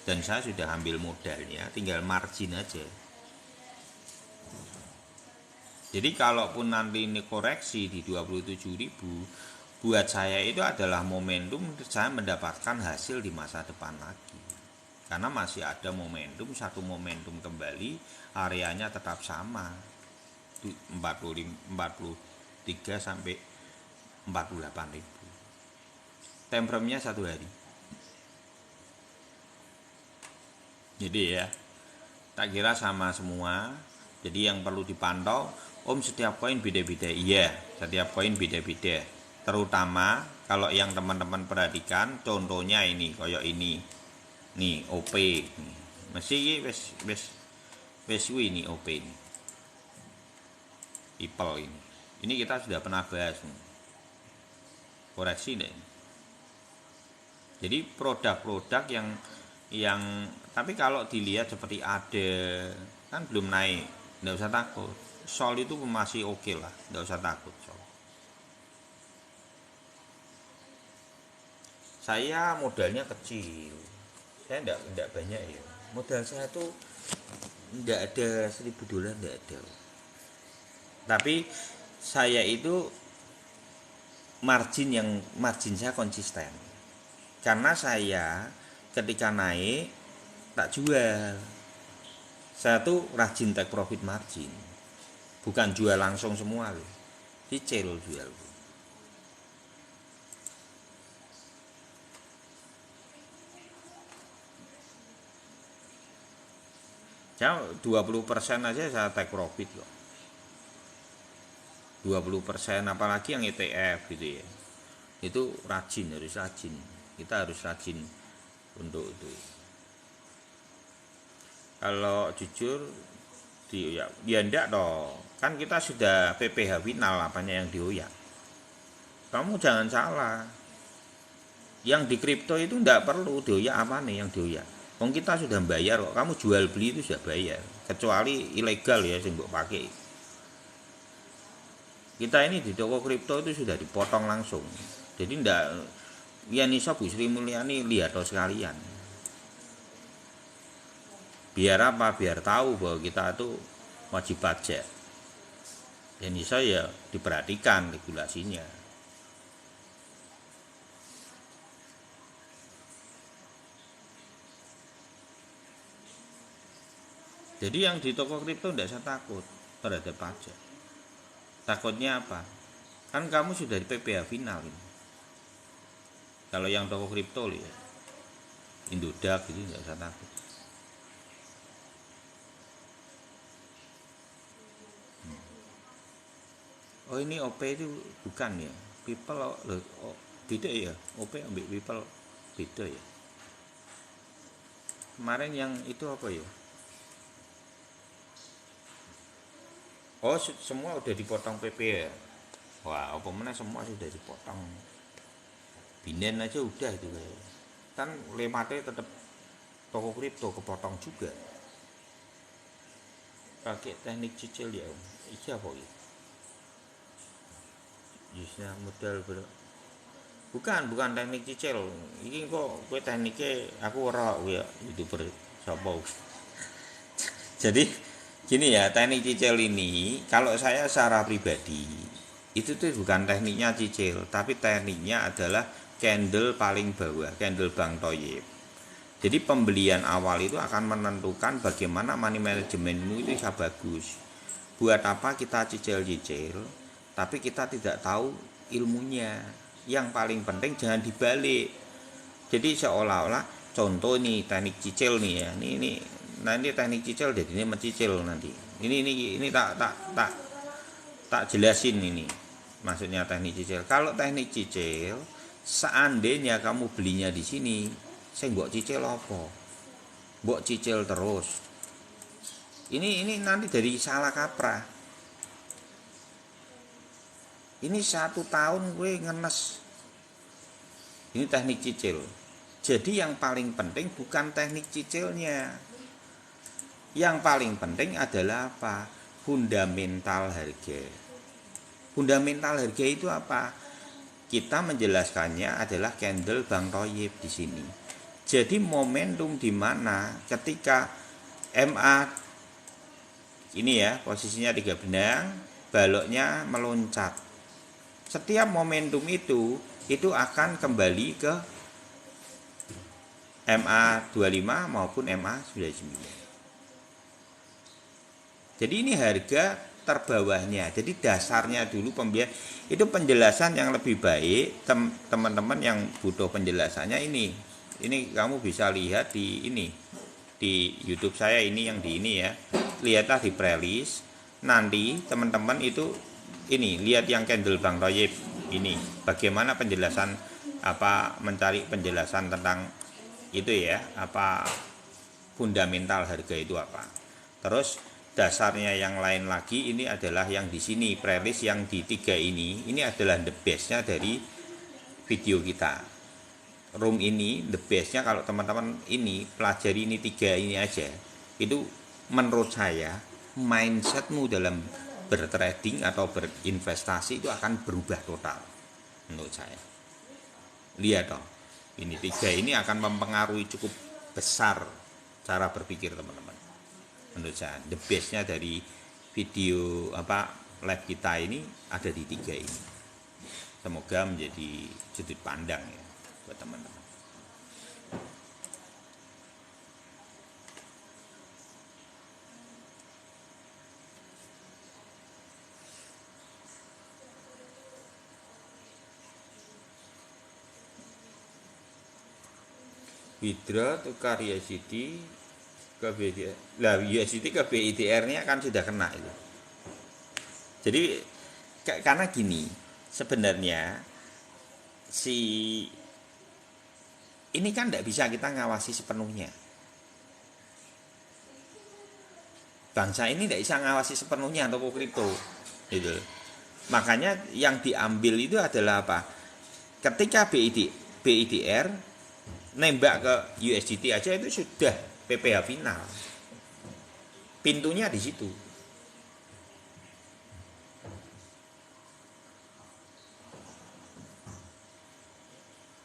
Dan saya sudah ambil modalnya, tinggal margin aja. Jadi kalaupun nanti ini koreksi di 27.000, buat saya itu adalah momentum saya mendapatkan hasil di masa depan lagi. karena masih ada momentum, satu momentum kembali, areanya tetap sama 43 sampai 48.000. Time frame-nya 1 hari. Jadi ya, tak kira sama semua. Jadi yang perlu dipantau, Om, setiap koin beda-beda. Iya, setiap koin beda-beda. Terutama kalau yang teman-teman perhatikan, contohnya ini, kayak ini. Nih, OP nih. Mesti wes ini OP ini. People ini. Ini kita sudah pernah bahas nih. Koreksi deh. Jadi produk-produk yang tapi kalau dilihat seperti ada kan belum naik, nggak usah takut. Sol itu masih oke lah, nggak usah takut Sol. Saya modalnya kecil, saya nggak banyak ya. Modal saya tuh nggak ada $1.000, nggak ada. Tapi saya itu margin saya konsisten. Karena saya ketika naik tak jual. Saya tuh rajin take profit margin. Bukan jual langsung semua loh. Cicil jual. Ya 20% aja saya take profit kok. 20%, apalagi yang ETF gitu ya. Itu harus rajin. Kita harus rajin untuk itu. Kalau jujur ya enggak dong. Kan kita sudah PPH final, apanya yang dioyak. Kamu jangan salah. Yang di kripto itu enggak perlu dioyak apa nih yang dioyak. Wong kita sudah bayar kok. Kamu jual beli itu sudah bayar. Kecuali ilegal ya sing mbok pakai. Kita ini di toko kripto itu sudah dipotong langsung. Jadi enggak ya Nisa Bu Sri Mulyani lihat sekalian. Biar apa? Biar tahu bahwa kita itu wajib pajak. Dan Nisa ya diperhatikan regulasinya. Jadi yang di toko kripto tidak usah takut terhadap pajak. Takutnya apa? Kan kamu sudah di PPH final ini. Kalau yang toko kripto ya, Indodax itu tidak usah takut. Oh ini OP itu bukan ya? People beda ya? OP ambil people beda ya? Kemarin yang itu apa ya? Oh semua udah dipotong PP ya? Wah apa mana semua sudah dipotong. Binance aja udah itu kayak. Kan lematnya tetap toko kripto kepotong juga. Pakai teknik cicil ya Om. Iki apa ya? Jusnya modal bukan teknik cicil. Iki kok kowe tekniknya aku ora ya YouTuber sapa. Jadi gini ya, teknik cicil ini kalau saya secara pribadi itu tuh bukan tekniknya cicil, tapi tekniknya adalah candle paling bawah, candle Bang Toyib. Jadi pembelian awal itu akan menentukan bagaimana money managementmu itu bisa bagus. Buat apa kita cicil-cicil, tapi kita tidak tahu ilmunya. Yang paling penting jangan dibalik. Jadi seolah-olah contoh nih teknik cicil nih ya, ini nanti teknik cicil jadi ini mencicil nanti. Ini tak jelasin ini. Maksudnya teknik cicil. Kalau teknik cicil, seandainya kamu belinya di sini, saya mbok cicil apa? Mbok cicil terus. Ini nanti dari salah kaprah. Ini 1 tahun gue ngenes. Ini teknik cicil. Jadi yang paling penting bukan teknik cicilnya. Yang paling penting adalah apa? Fundamental harga. Fundamental harga itu apa? Kita menjelaskannya adalah candle Bang Toyib di sini. Jadi momentum di mana ketika MA ini ya posisinya 3 benang, baloknya meloncat. Setiap momentum itu akan kembali ke MA25 maupun MA99. Jadi ini harga terbawahnya. Jadi dasarnya dulu pembiayaan itu penjelasan yang lebih baik. Teman-teman yang butuh penjelasannya ini. Ini kamu bisa lihat di ini di YouTube saya ini yang di ini ya. Lihatlah di playlist. Nanti teman-teman itu ini lihat yang Candle Bang Royep ini. Bagaimana penjelasan mencari penjelasan tentang itu ya, fundamental harga itu apa. Terus dasarnya yang lain lagi ini adalah yang di sini playlist yang di 3 ini adalah the bestnya dari video kita. Room ini the bestnya kalau teman-teman ini pelajari ini 3 ini aja, itu menurut saya mindsetmu dalam bertrading atau berinvestasi itu akan berubah total menurut saya. Lihat dong, ini 3 ini akan mempengaruhi cukup besar cara berpikir teman-teman. Menurut saya the bestnya dari video live kita ini ada di 3 ini. Semoga menjadi sudut pandang ya buat teman-teman. Withdraw tukar USD ke BITR. Lah USD ke BITR-nya kan sudah kena itu. Jadi karena gini, sebenarnya ini kan tidak bisa kita ngawasi sepenuhnya. Bangsa ini tidak bisa ngawasi sepenuhnya toko kripto, gitu. Makanya yang diambil itu adalah apa? Ketika BITR nembak ke USDT aja itu sudah PPH final. Pintunya di situ.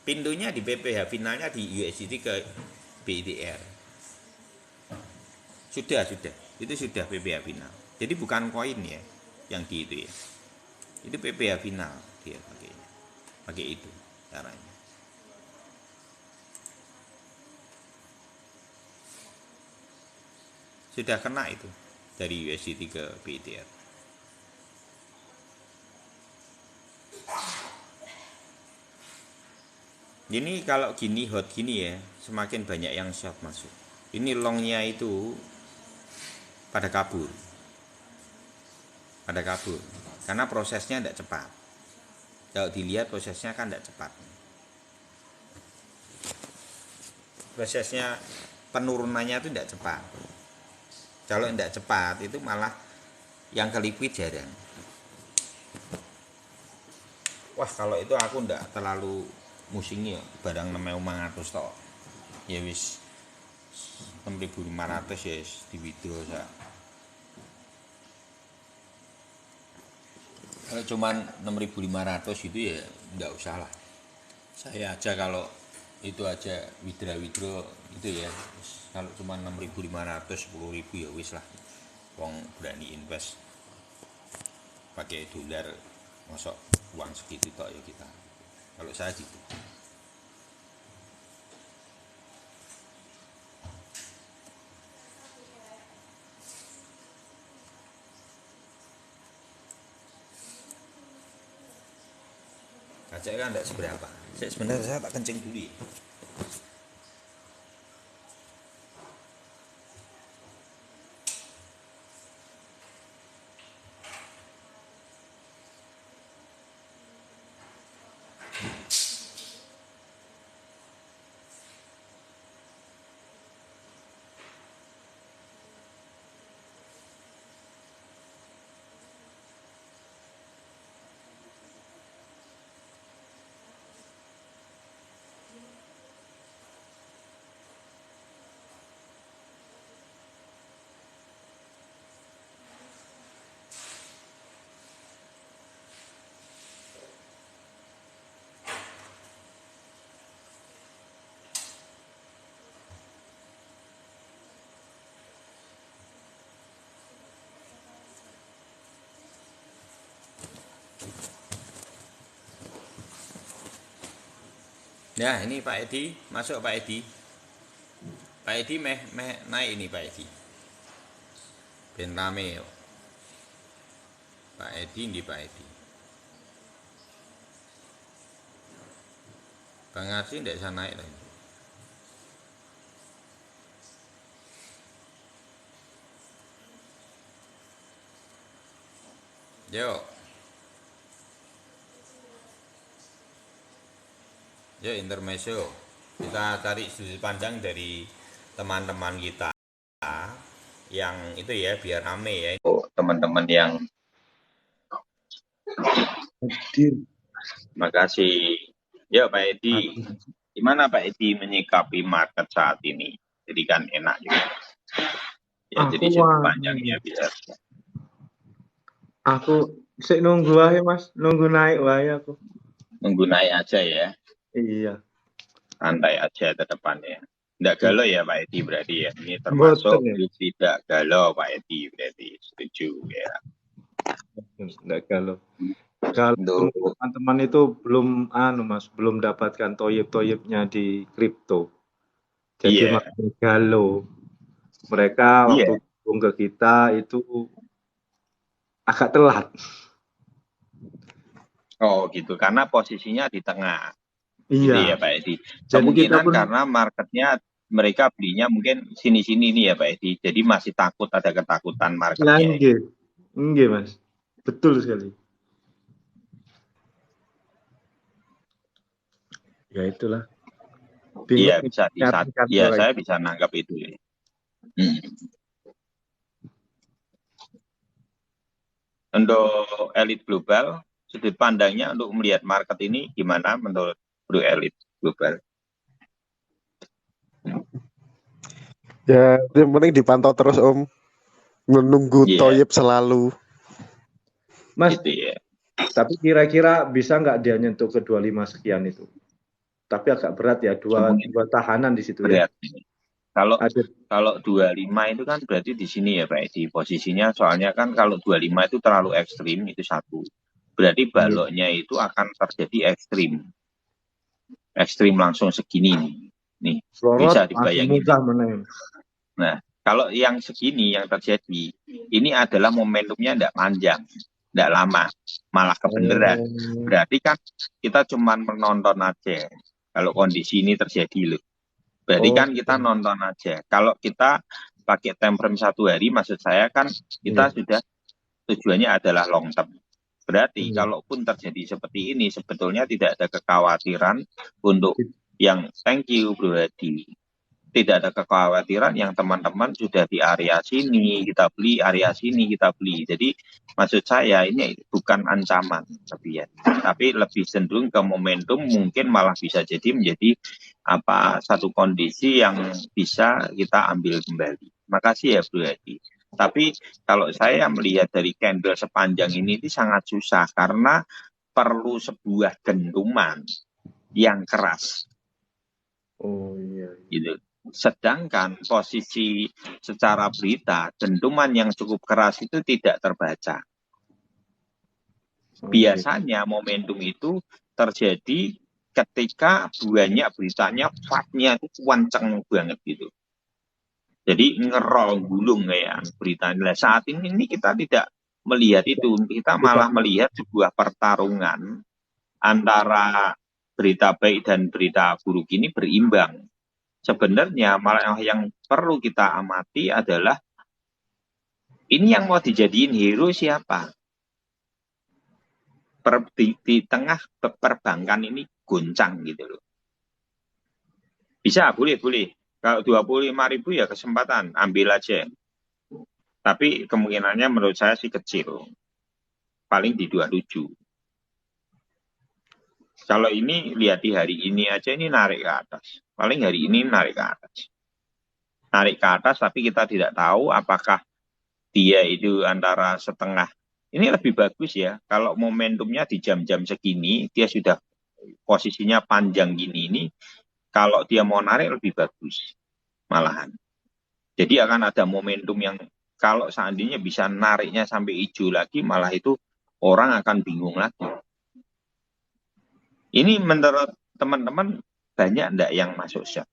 Pintunya di PPH finalnya di USDT ke BITR. Sudah. Itu sudah PPH final. Jadi bukan koin ya yang di itu ya. Itu PPH final dia pakainya. Pakai itu caranya. Sudah kena itu dari USDT ke BITR. Ini kalau gini hot gini ya, semakin banyak yang short masuk. Ini longnya itu pada kabur, karena prosesnya tidak cepat. Kalau dilihat prosesnya kan tidak cepat. Prosesnya penurunannya itu tidak cepat. Kalau tidak cepat itu malah yang ke liquid jarang. Wah kalau itu aku tidak terlalu musingnya barang 6.500 tok. Ya wis 6.500 ya di video saya. Kalau cuman 6.500 itu ya enggak usah lah. Saya aja kalau itu aja withdraw itu ya. Kalau cuma 6.500 10.000 ya wis lah. Wong berani invest pakai dolar, masuk uang segitu tok ya kita. Kalau saya gitu. Kaca kan tidak seberapa. Sebenarnya saya tak kencing dulu ya. Ya ini Pak Edi, masuk Pak Edi. Pak Edi meh naik ini Pak Edi. Ben rame yo. Pak Edi di Pak Edi. Bang Arsi ndak bisa naik lagi. Yo. Yo intermezzo. Kita cari sudut pandang dari teman-teman kita yang itu ya biar rame ya. Oh, teman-teman yang Hadir. terima kasih. Ya Pak Edi, gimana Pak Edi menyikapi market saat ini? Jadi kan enak juga. Ya jadi sudut pandangnya biar. Aku sik nunggu wae Mas, nunggu naik wae aku. Nunggu naik aja ya. Iya. Santai aja ke depannya. Nggak galau ya Pak Edi berarti ya. Ini Mboten termasuk ya. tidak galau Pak Edi berarti. Setuju ya. Enggak galau. Kalau Untuk teman-teman itu belum Mas, belum dapatkan toyib-toyibnya di kripto. Jadi iya, makanya galau. Mereka waktu iya. gabung ke kita itu agak telat. Oh gitu, karena posisinya di tengah. Gitu ya Iya. Pak Edi. Jadi kita Kemungkinan pun karena marketnya mereka belinya mungkin sini-sini nih ya Pak Edi. Jadi masih takut, ada ketakutan ya marketnya. nggih. Nggih Mas. Betul sekali. Ya itulah. Iya Bingung bisa ya orang. saya bisa nangkap itu ya. Untuk elit global, sudut pandangnya untuk melihat market ini gimana menurut Bro Elit global? Ya, yang penting dipantau terus Om. Menunggu Iya, toyib selalu. Mas, gitu ya. tapi kira-kira bisa nggak dia nyentuh ke 25 sekian itu? Tapi agak berat ya, dua tahanan di situ ya. Berat. Kalau Ada. kalau 25 itu kan berarti di sini ya Pak Edi posisinya, soalnya kan kalau 25 itu terlalu ekstrim itu satu. Berarti baloknya itu akan terjadi ekstrim. Ekstrim langsung segini nih. Nih, bisa Florot langsung dibayangin. mudah menang. Nah, kalau yang segini yang terjadi, ini adalah momentumnya tidak panjang, tidak lama, malah kebenaran. Berarti kan kita cuma menonton aja. Kalau kondisi ini terjadi loh. Berarti kan kita nonton aja. Kalau kita pakai time frame 1 hari, maksud saya kan kita sudah tujuannya adalah long term. Berarti kalaupun terjadi seperti ini, sebetulnya tidak ada kekhawatiran untuk yang thank you Bro Hadi. Tidak ada kekhawatiran yang teman-teman sudah di area sini kita beli, area sini kita beli. Jadi maksud saya ini bukan ancaman tapi lebih cenderung ke momentum, mungkin malah bisa jadi menjadi satu kondisi yang bisa kita ambil kembali. Makasih ya Bro Hadi. Tapi kalau saya melihat dari candle sepanjang ini sangat susah karena perlu sebuah dentuman yang keras. Oh iya. Gitu. Sedangkan posisi secara berita, dentuman yang cukup keras itu tidak terbaca. Biasanya momentum itu terjadi ketika banyak beritanya, fatnya itu kencang banget gitu. Jadi ngerol gulung kayak berita. Nah, saat ini kita tidak melihat itu, kita malah melihat sebuah pertarungan antara berita baik dan berita buruk ini berimbang. Sebenarnya malah yang perlu kita amati adalah ini yang mau dijadiin hero siapa? Di tengah perbankan ini goncang gitu loh. Bisa, boleh. Kalau 25.000 ya kesempatan, ambil aja. Tapi kemungkinannya menurut saya sih kecil. Paling di 27. Kalau ini lihat di hari ini aja ini narik ke atas. Paling hari ini narik ke atas. Narik ke atas tapi kita tidak tahu apakah dia itu antara setengah. Ini lebih bagus ya. Kalau momentumnya di jam-jam segini, dia sudah posisinya panjang gini ini. Kalau dia mau narik lebih bagus. Malahan. Jadi akan ada momentum yang kalau seandainya bisa nariknya sampai hijau lagi, malah itu orang akan bingung lagi. Ini menurut teman-teman banyak enggak yang masuk short?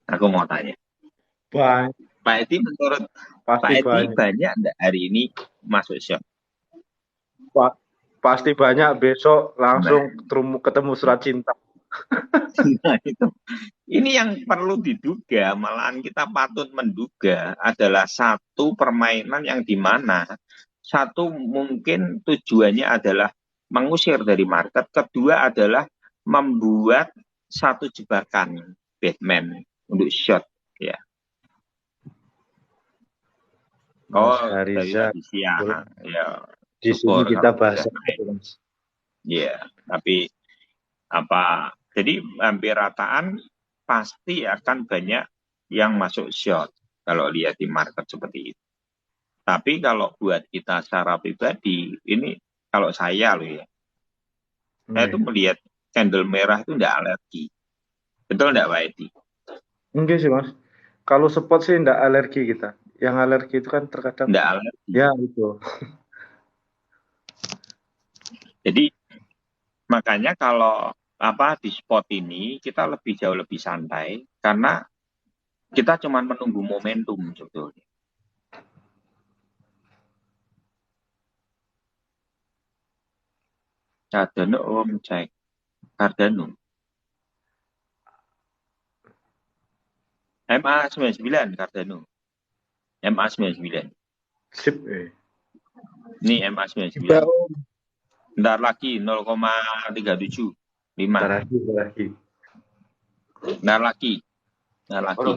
Aku mau tanya. Banyak, Pak Edi menurut Pak pasti Edi banyak. banyak enggak hari ini masuk shop? Pasti banyak besok Nah, langsung ketemu surat cinta. nah itu. Ini yang perlu diduga, malahan kita patut menduga adalah satu permainan yang dimana satu mungkin tujuannya adalah mengusir dari market, kedua adalah membuat satu jebakan Batman untuk shot ya. Mas Oh, dari Hariza, tadi siang ya. di sini Syukur kita kalau bahas sudah naik. itu, Mas. Ya, tapi apa? Jadi hampir rataan pasti akan banyak yang masuk short kalau lihat di market seperti itu. Tapi kalau buat kita secara pribadi, ini kalau saya loh ya, saya tuh melihat candle merah itu enggak alergi. Betul enggak Pak Edi? Enggak sih, Mas. Kalau spot sih enggak alergi kita. Yang alergi itu kan terkadang Enggak alergi. ya itu. Jadi makanya kalau apa di spot ini kita lebih jauh lebih santai karena kita cuma menunggu momentum sebetulnya. Cardano Om cek Cardano MA99 Cardano MA99 Sip, ini MA99 Juga Om. bentar lagi 0,37 Bentar 5 lagi. bentar lagi Oh,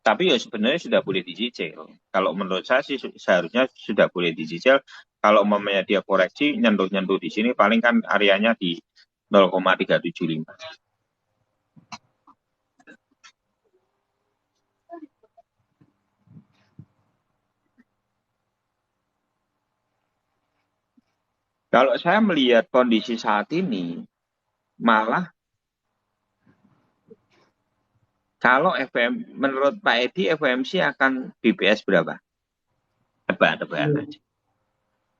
tapi ya sebenarnya sudah boleh dicicil. Kalau menurut saya sih seharusnya sudah boleh dicicil. Kalau umpamanya dia koreksi nyentuh-nyentuh di sini paling kan areanya di 0,375. Kalau saya melihat kondisi saat ini, malah kalau menurut Pak Edi, FOMC akan BPS berapa? Tebak-tebakan aja.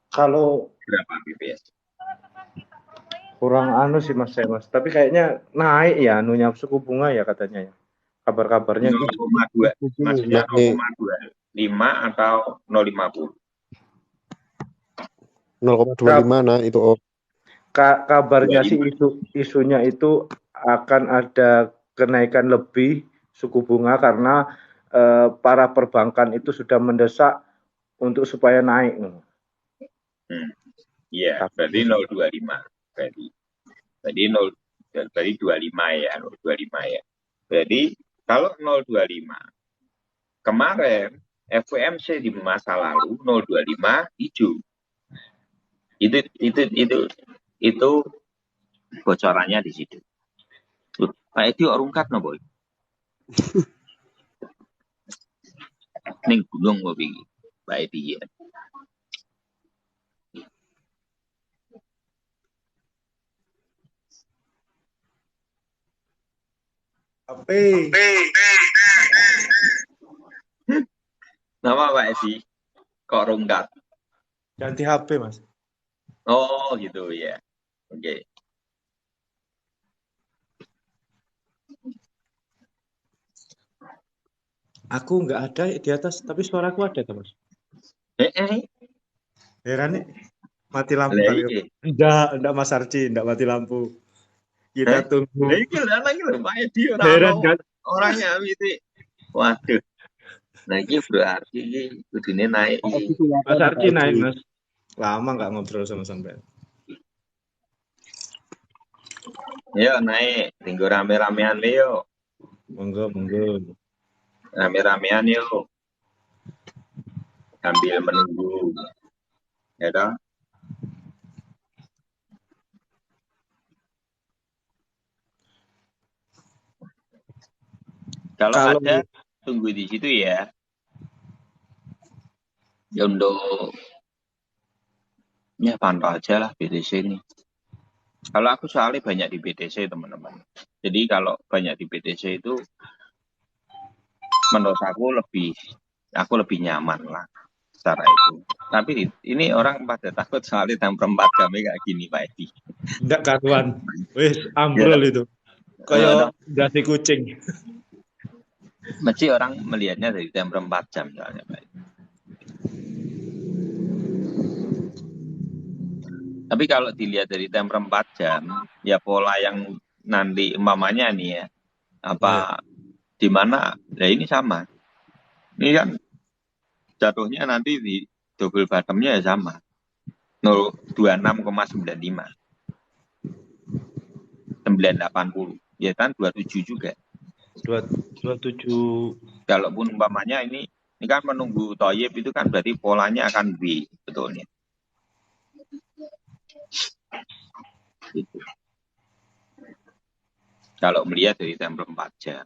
kalau Berapa BPS? kurang anu sih Mas saya, Mas. Tapi kayaknya naik ya anunya suku bunga ya katanya ya. Kabar-kabarnya gitu. 0,2, maksudnya Naik 0,25 atau 0,50? 0,25 nah itu Om. Kabarnya sih 25. isunya itu akan ada kenaikan lebih suku bunga karena para perbankan itu sudah mendesak untuk supaya naik. Iya, berarti 0,25. Berarti 25 ya, 0,25 ya. Jadi kalau 0,25 kemarin FOMC di masa lalu 0,25 hijau. Itu bocorannya di situ. Pak Edi orungkat no boy. Ning gunung kok iki. Pak Edi ya. Tapi Nama Pak Edi kok rungkat. ganti HP Mas. Oh gitu ya. Oke. Aku nggak ada di atas, tapi suaraku ada kan Mas? Heran nih, mati lampu Lah kali. iki. Enggak Mas Arci, enggak mati lampu. Kita tunggu. Lah iki lho Pak Edi ora Heran ono kan? orangnya gitu. Waduh. Nah iki berarti iki kudune naik iki. Mas Arci naik Mas. Lama nggak ngobrol sama sampean. Yo naik, tinggal rame-ramean yo. Monggo. Rame-ramean yo. Sambil menunggu. Ya toh? Kalau ada tunggu di situ ya. Ya untuk ya pantau aja lah BTC ini. Kalau aku soalnya banyak di BTC teman-teman. Jadi kalau banyak di BTC itu menurut aku lebih nyaman lah secara itu. Tapi ini orang pada takut soalnya jam 4 jamnya kayak gini Pak Edi. Enggak karuan. Wis ambrol itu. Kayak dasi kucing. Mesti orang melihatnya dari temper 4 jam soalnya, Pak. Tapi kalau dilihat dari temper 4 jam, ya pola yang nanti umpamanya nih ya, apa di mana? Nah ini sama. Ini kan jatuhnya nanti di double bottomnya ya sama. 26,95. 980. Ya kan 27 juga. 27. Kalaupun umpamanya ini kan menunggu Toyib itu kan berarti polanya akan B betulnya. Gitu. Kalau melihat dari temper 4 jam.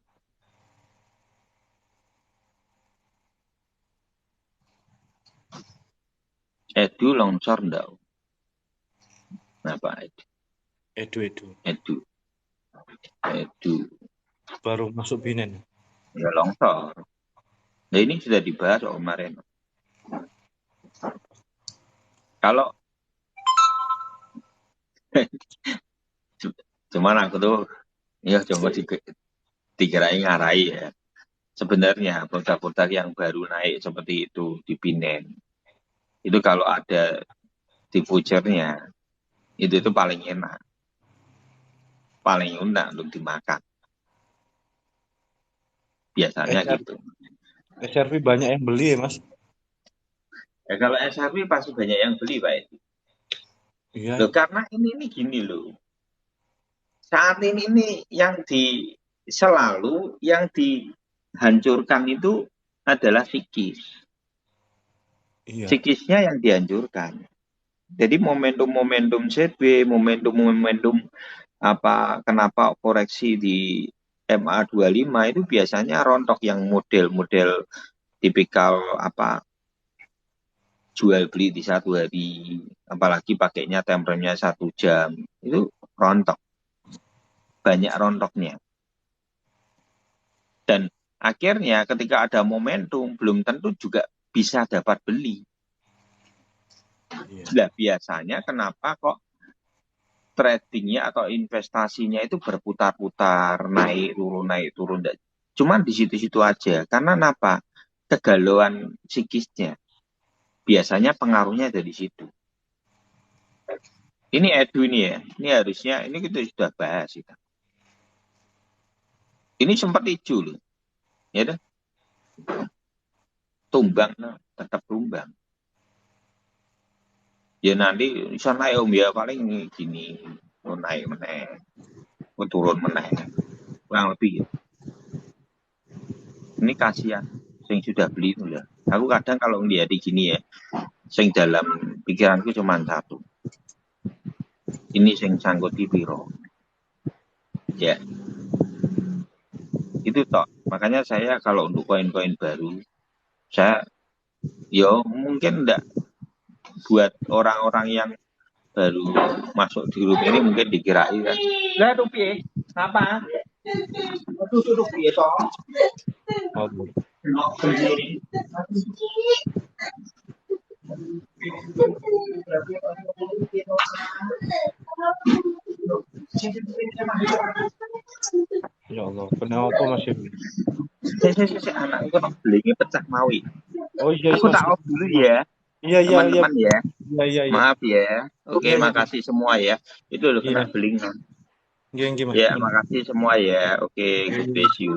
Edu longsor enggak? Kenapa Edu? Edu. Edu. Baru masuk Binen. Ya longsor. Nah ini sudah dibahas kemarin. Kalau cuman aku tuh ya coba dikirain ngarai ya. Sebenarnya produk-produk yang baru naik seperti itu di Binen itu kalau ada di future-nya itu paling enak untuk dimakan biasanya gitu. SRV banyak yang beli ya Mas? Ya kalau SRV pasti banyak yang beli Pak. Iya. Loh, karena ini gini loh. Saat ini yang selalu yang dihancurkan itu adalah psikis. Iya. Psikisnya yang dihancurkan. Jadi momentum-momentum CB, momentum-momentum kenapa koreksi di MA25 itu biasanya rontok yang model-model tipikal jual beli di 1 hari, apalagi pakainya tempernya 1 jam, itu rontok. Banyak rontoknya. Dan akhirnya ketika ada momentum, belum tentu juga bisa dapat beli. Nah, biasanya kenapa kok tradingnya atau investasinya itu berputar-putar, naik turun. Cuman di situ-situ aja. Karena apa? Kegalauan psikisnya. Biasanya pengaruhnya dari situ. Ini Edu ini ya. Ini harusnya, ini kita sudah bahas. Kita. Ini sempat hijau loh. Ya dah. Tumbang, tetap tumbang. Ya nanti bisa naik om ya paling gini. Naik meneh. Turun meneh. Kurang lebih gitu. Ini kasihan sing sudah beli itu ya. Aku kadang kalau ngeliat di gini ya, sing dalam pikiranku cuma satu. Ini sing sangkut di piro. Ya. Itu toh. Makanya saya kalau untuk koin-koin baru, saya mungkin enggak buat orang-orang yang baru masuk di grup ini mungkin dikirain kan. Lah tuh piye? Apa? Tuh piye toh? Ya Allah, kenapa masih? Saya anakku kok belingnya pecah maui. Oh iya. Aku tak off dulu ya. Iya. Teman-teman ya. Iya. Maaf ya. Oke, makasih semua ya. Itu loh kena belingan. Iya, Mas. Ya, makasih semua ya. Oke, God bless you.